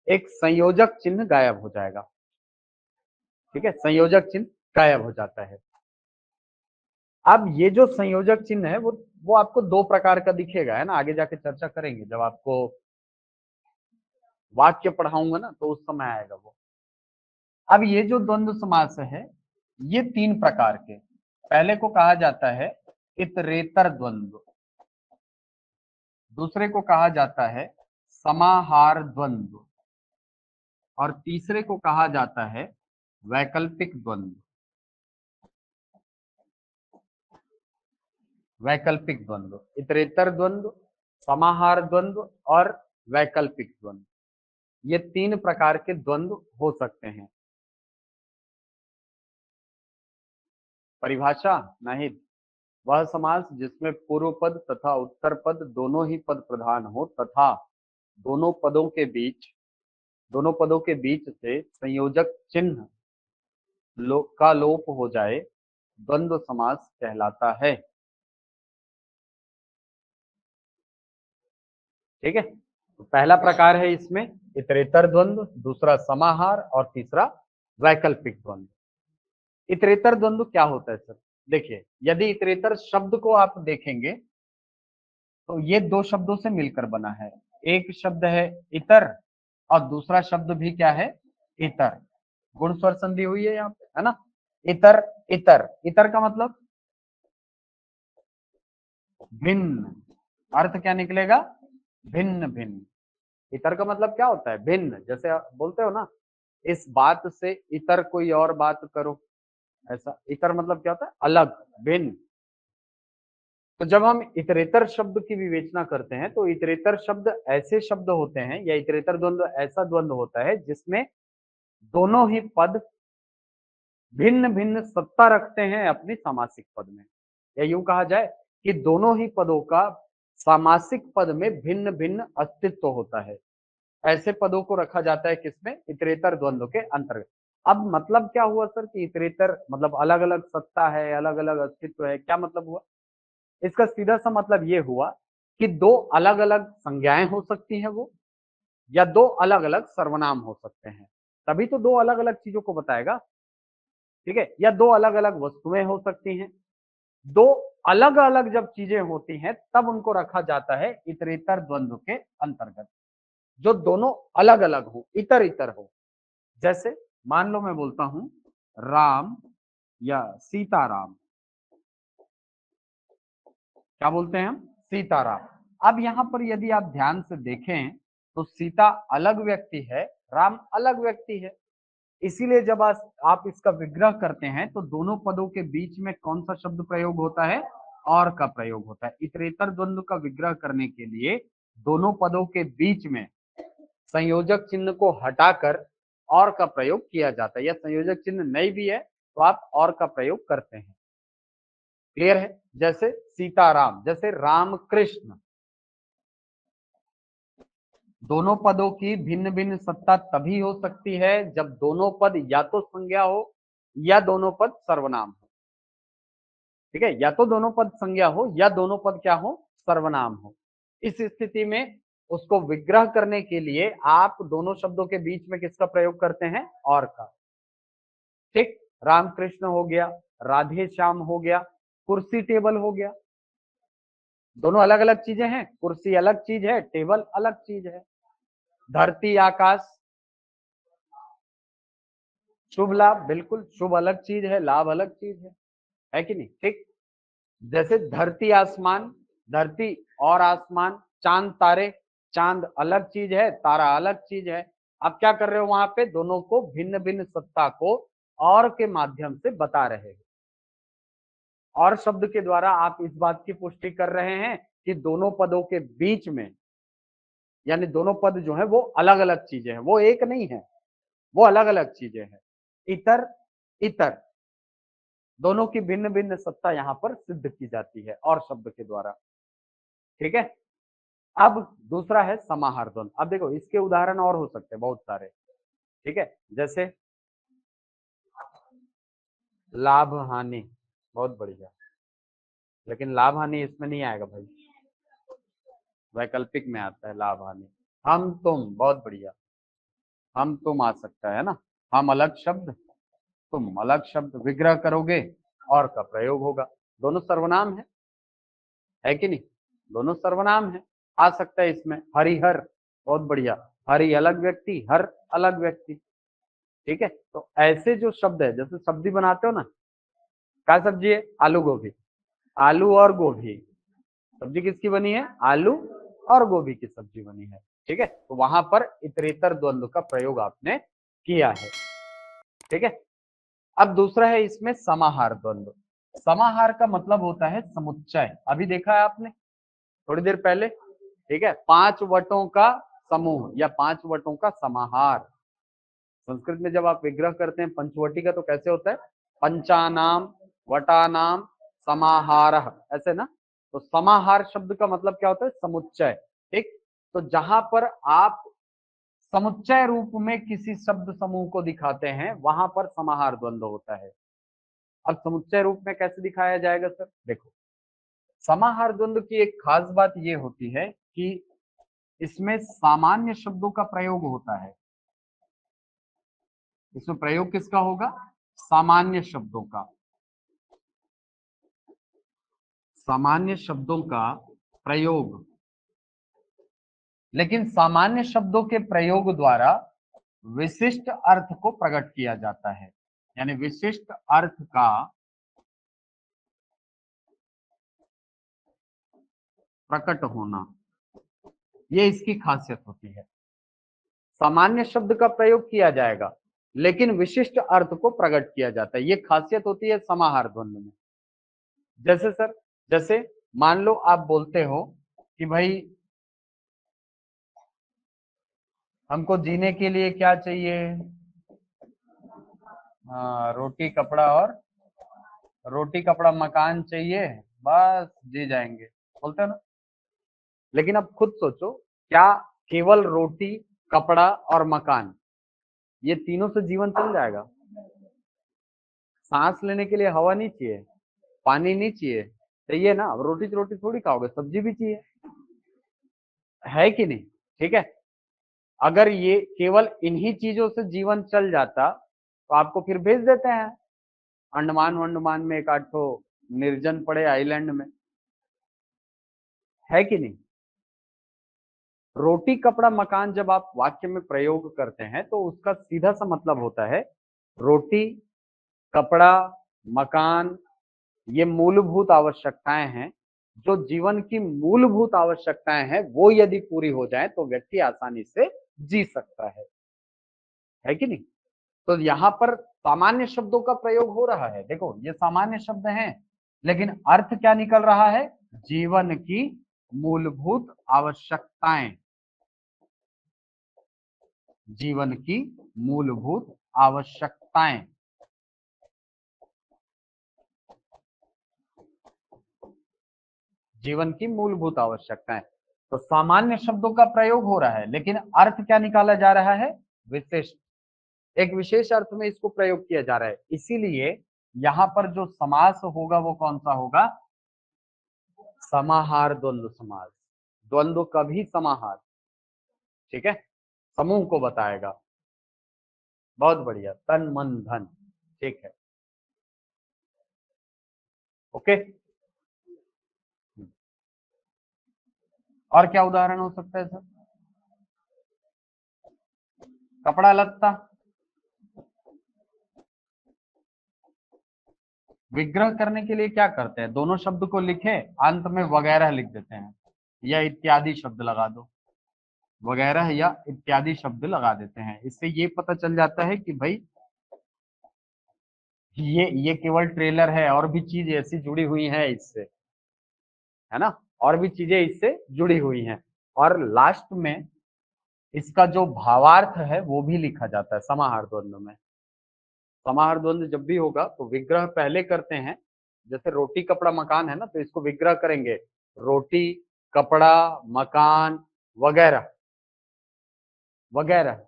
[SPEAKER 1] एक संयोजक चिन्ह गायब हो जाएगा। ठीक है, संयोजक चिन्ह गायब हो जाता है। अब ये जो संयोजक चिन्ह है वो आपको दो प्रकार का दिखेगा, है ना, आगे जाके चर्चा करेंगे जब आपको वाक्य पढ़ाऊंगा ना तो उस समय आएगा वो। अब ये जो द्वंद्व समास है ये तीन प्रकार के, पहले को कहा जाता है इतरेतर द्वंद्व, दूसरे को कहा जाता है समाहार द्वंद्व, और तीसरे को कहा जाता है वैकल्पिक द्वंद्व। वैकल्पिक द्वंद्व, इतरेतर द्वंद्व, समाहार द्वंद्व और वैकल्पिक द्वंद्व, ये तीन प्रकार के द्वंद्व हो सकते हैं। परिभाषा नहीं, वह समास जिसमें पूर्व पद तथा उत्तर पद दोनों ही पद प्रधान हो तथा दोनों पदों के बीच से संयोजक चिन्ह का लोप हो जाए, द्वंद्व समास कहलाता है। ठीक है, तो पहला प्रकार है इसमें इतरेतर द्वंद्व, दूसरा समाहार और तीसरा वैकल्पिक द्वंद्व। इतरेतर द्वंद्व क्या होता है सर, देखिए यदि इतरेतर शब्द को आप देखेंगे तो ये दो शब्दों से मिलकर बना है। एक शब्द है इतर और दूसरा शब्द भी क्या है, इतर। गुण स्वर संधि हुई है यहाँ पे, है ना। इतर, इतर, इतर का मतलब भिन्न, अर्थ क्या निकलेगा, भिन्न भिन्न। इतर का मतलब क्या होता है, भिन्न। जैसे आप बोलते हो ना, इस बात से इतर कोई और बात करो, ऐसा इतर मतलब क्या होता है, अलग, भिन्न। तो जब हम इतरेतर शब्द की विवेचना करते हैं तो इतरेतर शब्द ऐसे शब्द होते हैं, या इतरेतर द्वंद्व ऐसा द्वंद्व होता है जिसमें दोनों ही पद भिन्न भिन्न सत्ता रखते हैं अपनी सामासिक पद में, या यूं कहा जाए कि दोनों ही पदों का सामासिक पद में भिन्न भिन्न अस्तित्व होता है। ऐसे पदों को रखा जाता है किसमें, इतरेतर द्वंद्व के अंतर्गत। अब मतलब क्या हुआ सर कि इतरेतर मतलब अलग अलग सत्ता है, अलग अलग अस्तित्व है, क्या मतलब हुआ, इसका सीधा सा मतलब ये हुआ कि दो अलग अलग संज्ञाएं हो सकती हैं वो, या दो अलग अलग सर्वनाम हो सकते हैं, तभी तो दो अलग अलग चीजों को बताएगा। ठीक है, या दो अलग अलग वस्तुएं हो सकती हैं। दो अलग अलग जब चीजें होती हैं तब उनको रखा जाता है इतरेतर द्वंद्व के अंतर्गत, जो दोनों अलग अलग हो, इतर इतर हो। जैसे मान लो मैं बोलता हूं राम या सीताराम, क्या बोलते हैं हम? सीताराम। अब यहाँ पर यदि आप ध्यान से देखें तो सीता अलग व्यक्ति है, राम अलग व्यक्ति है। इसीलिए जब आप इसका विग्रह करते हैं तो दोनों पदों के बीच में कौन सा शब्द प्रयोग होता है? और का प्रयोग होता है। इतरेतर द्वंद्व का विग्रह करने के लिए दोनों पदों के बीच में संयोजक चिन्ह को हटाकर और का प्रयोग किया जाता है, या संयोजक चिन्ह नहीं भी है तो आप और का प्रयोग करते हैं। क्लियर है? जैसे सीताराम, जैसे राम कृष्ण। दोनों पदों की भिन्न भिन्न सत्ता तभी हो सकती है जब दोनों पद या तो संज्ञा हो या दोनों पद सर्वनाम हो। ठीक है, या तो दोनों पद संज्ञा हो या दोनों पद क्या हो? सर्वनाम हो। इस स्थिति में उसको विग्रह करने के लिए आप दोनों शब्दों के बीच में किसका प्रयोग करते हैं? और का। ठीक, राम कृष्ण हो गया, राधे श्याम हो गया, कुर्सी टेबल हो गया। दोनों अलग अलग चीजें हैं, कुर्सी अलग चीज है, टेबल अलग चीज है। धरती आकाश, शुभ लाभ, बिल्कुल शुभ अलग चीज है, लाभ अलग चीज है कि नहीं? ठीक, जैसे धरती आसमान, धरती और आसमान, चांद तारे, चांद अलग चीज है, तारा अलग चीज है। आप क्या कर रहे हो? वहां पे दोनों को भिन्न भिन्न सत्ता को और के माध्यम से बता रहे हैं। और शब्द के द्वारा आप इस बात की पुष्टि कर रहे हैं कि दोनों पदों के बीच में, यानी दोनों पद जो है वो अलग अलग चीजें हैं, वो एक नहीं है, वो अलग अलग चीजें हैं। इतर, इतर, दोनों की भिन्न भिन्न सत्ता यहाँ पर सिद्ध की जाती है और शब्द के द्वारा। ठीक है, अब दूसरा है समाहार द्वंद्व। अब देखो इसके उदाहरण और हो सकते हैं बहुत सारे। ठीक है, जैसे लाभ हानि, बहुत बढ़िया, लेकिन लाभ हानि इसमें नहीं आएगा भाई, वैकल्पिक में आता है लाभ हानि। हम तुम, बहुत बढ़िया, हम तुम आ सकता है ना। हम अलग शब्द, तुम अलग शब्द, विग्रह करोगे और का प्रयोग होगा। दोनों सर्वनाम है कि नहीं? दोनों सर्वनाम है, आ सकता है इसमें। हरिहर, बहुत बढ़िया, हरि अलग व्यक्ति, हर अलग व्यक्ति। ठीक है, तो ऐसे जो शब्द है, जैसे सब्जी बनाते हो ना, क्या सब्जी है? आलू गोभी, आलू और गोभी, सब्जी किसकी बनी है? आलू और गोभी की सब्जी बनी है। ठीक है, तो वहां पर इतरेतर द्वंद्व का प्रयोग आपने किया है। ठीक है, अब दूसरा है इसमें समाहार द्वंद्व। समाहार का मतलब होता है समुच्चय। अभी देखा है आपने थोड़ी देर पहले। ठीक है, 5 वटों का समूह या 5 वटों का समाहार। संस्कृत में जब आप विग्रह करते हैं पंचवटी का तो कैसे होता है? पंचानाम वटानाम समाहारः, ऐसे ना। तो समाहार शब्द का मतलब क्या होता है? समुच्चय। ठीक, तो जहां पर आप समुच्चय रूप में किसी शब्द समूह को दिखाते हैं वहां पर समाहार द्वंद्व होता है। अब समुच्चय रूप में कैसे दिखाया जाएगा सर? देखो, समाहार द्वंद्व की एक खास बात यह होती है कि इसमें सामान्य शब्दों का प्रयोग होता है। इसमें प्रयोग किसका होगा? सामान्य शब्दों का, सामान्य शब्दों का प्रयोग। लेकिन सामान्य शब्दों के प्रयोग द्वारा विशिष्ट अर्थ को प्रकट किया जाता है, यानी विशिष्ट अर्थ का प्रकट होना, ये इसकी खासियत होती है। सामान्य शब्द का प्रयोग किया जाएगा लेकिन विशिष्ट अर्थ को प्रकट किया जाता है, ये खासियत होती है समाहार द्वंद्व में। जैसे सर, जैसे मान लो आप बोलते हो कि भाई हमको जीने के लिए क्या चाहिए? हाँ, रोटी कपड़ा, और रोटी कपड़ा मकान चाहिए, बस जी जाएंगे, बोलते हो ना। लेकिन अब खुद सोचो, क्या केवल रोटी, कपड़ा और मकान, ये तीनों से जीवन चल जाएगा? सांस लेने के लिए हवा नहीं चाहिए, पानी नहीं चाहिए, चाहिए ना। अब रोटी से रोटी थोड़ी खाओगे, सब्जी भी चाहिए, है कि नहीं? ठीक है, अगर ये केवल इन्हीं चीजों से जीवन चल जाता तो आपको फिर भेज देते हैं अंडमान वंडमान में, एक आध ठो निर्जन पड़े आइलैंड में, है कि नहीं? रोटी कपड़ा मकान जब आप वाक्य में प्रयोग करते हैं तो उसका सीधा सा मतलब होता है रोटी, कपड़ा, मकान, ये मूलभूत आवश्यकताएं हैं जो जीवन की मूलभूत आवश्यकताएं हैं वो यदि पूरी हो जाए तो व्यक्ति आसानी से जी सकता है कि नहीं। तो यहाँ पर सामान्य शब्दों का प्रयोग हो रहा है, देखो ये सामान्य शब्द हैं लेकिन अर्थ क्या निकल रहा है, जीवन की मूलभूत आवश्यकताएं, जीवन की मूलभूत आवश्यकताएं। जीवन की मूलभूत आवश्यकताएं, तो सामान्य शब्दों का प्रयोग हो रहा है लेकिन अर्थ क्या निकाला जा रहा है, विशिष्ट, एक विशेष अर्थ में इसको प्रयोग किया जा रहा है। इसीलिए यहां पर जो समास होगा वो कौन सा होगा, समाहार द्वंद्व समास। द्वंद्व का भी समाहार, ठीक है, समूह को बताएगा। बहुत बढ़िया, तन मन धन, ठीक है, ओके। और क्या उदाहरण हो सकता है सर, कपड़ा लत्ता। विग्रह करने के लिए क्या करते हैं, दोनों शब्द को लिखे अंत में वगैरह लिख देते हैं या इत्यादि शब्द लगा दो, वगैरह या इत्यादि शब्द लगा देते हैं। इससे ये पता चल जाता है कि भाई ये केवल ट्रेलर है और भी चीज ऐसी जुड़ी हुई है इससे, है ना, और भी चीजें इससे जुड़ी हुई हैं। और लास्ट में इसका जो भावार्थ है वो भी लिखा जाता है समाहार द्वंद्व में। समाहार द्वंद्व जब भी होगा तो विग्रह पहले करते हैं, जैसे रोटी कपड़ा मकान है ना, तो इसको विग्रह करेंगे रोटी कपड़ा मकान वगैरह वगैरह,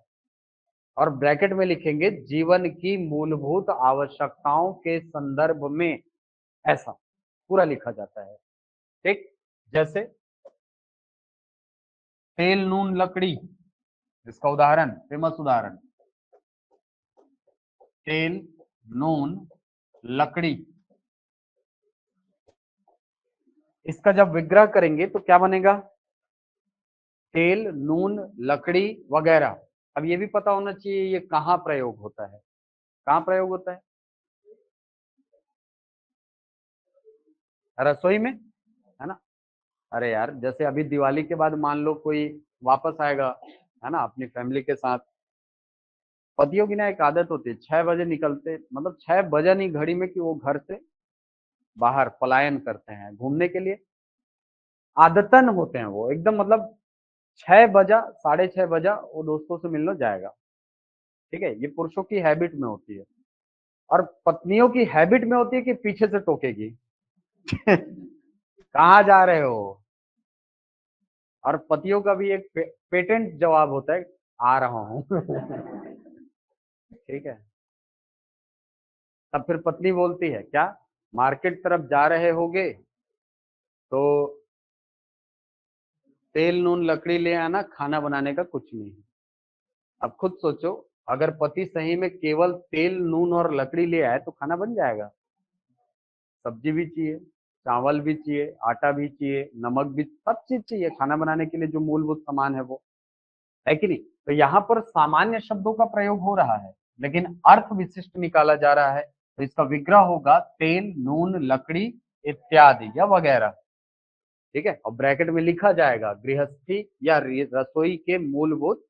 [SPEAKER 1] और ब्रैकेट में लिखेंगे जीवन की मूलभूत आवश्यकताओं के संदर्भ में, ऐसा पूरा लिखा जाता है, ठीक। जैसे तेल नून लकड़ी, इसका उदाहरण, फेमस उदाहरण, तेल नून लकड़ी, इसका जब विग्रह करेंगे तो क्या बनेगा, तेल नून लकड़ी वगैरह। अब ये भी पता होना चाहिए ये कहाँ प्रयोग होता है, कहाँ प्रयोग होता है, रसोई में, है ना। अरे यार जैसे अभी दिवाली के बाद मान लो कोई वापस आएगा, है ना, अपनी फैमिली के साथ, पतियों की ना एक आदत होती है 6 बजे निकलते, मतलब 6 बजे नहीं घड़ी में कि वो घर से बाहर पलायन करते हैं घूमने के लिए, आदतन होते हैं वो एकदम, मतलब 6 बजा 6:30 बजा वो दोस्तों से मिलने जाएगा, ठीक है, ये पुरुषों की हैबिट में होती है। और पत्नियों की हैबिट में होती है कि पीछे से टोकेगी कहाँ जा रहे हो, और पतियों का भी एक पेटेंट जवाब होता है, आ रहा हूं ठीक है। तब फिर पत्नी बोलती है क्या, मार्केट तरफ जा रहे होगे तो तेल नून लकड़ी ले आना, खाना बनाने का कुछ नहीं है। अब खुद सोचो, अगर पति सही में केवल तेल नून और लकड़ी ले आए तो खाना बन जाएगा, सब्जी भी चाहिए, चावल भी चाहिए, आटा भी चाहिए, नमक भी, सब चीज चाहिए खाना बनाने के लिए, जो मूलभूत सामान है वो, है कि नहीं। तो यहाँ पर सामान्य शब्दों का प्रयोग हो रहा है लेकिन अर्थ विशिष्ट निकाला जा रहा है, तो इसका विग्रह होगा तेल नून लकड़ी इत्यादि या वगैरह, ठीक है, और ब्रैकेट में लिखा जाएगा गृहस्थी या रसोई के मूलभूत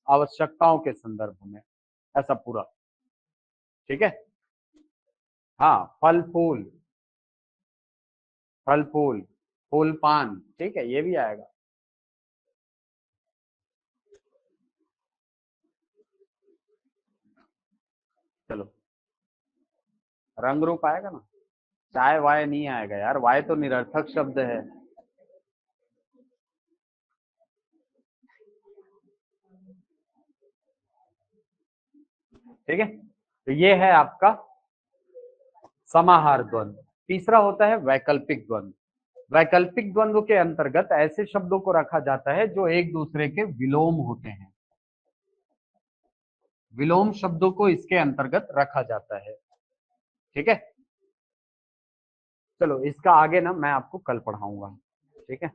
[SPEAKER 1] आवश्यकताओं के संदर्भ में, ऐसा पूरा, ठीक है। हाँ, फल फूल, फल फूल, फूल पान, ठीक है, ये भी आएगा। चलो, रंग रूप आएगा ना, चाय वाय नहीं आएगा यार, वाय तो निरर्थक शब्द है, ठीक है। तो ये है आपका समाहार द्वंद्व। तीसरा होता है वैकल्पिक द्वंद्व। वैकल्पिक द्वंद्व के अंतर्गत ऐसे शब्दों को रखा जाता है जो एक दूसरे के विलोम होते हैं, विलोम शब्दों को इसके अंतर्गत रखा जाता है, ठीक है। चलो इसका आगे ना मैं आपको कल पढ़ाऊंगा, ठीक है।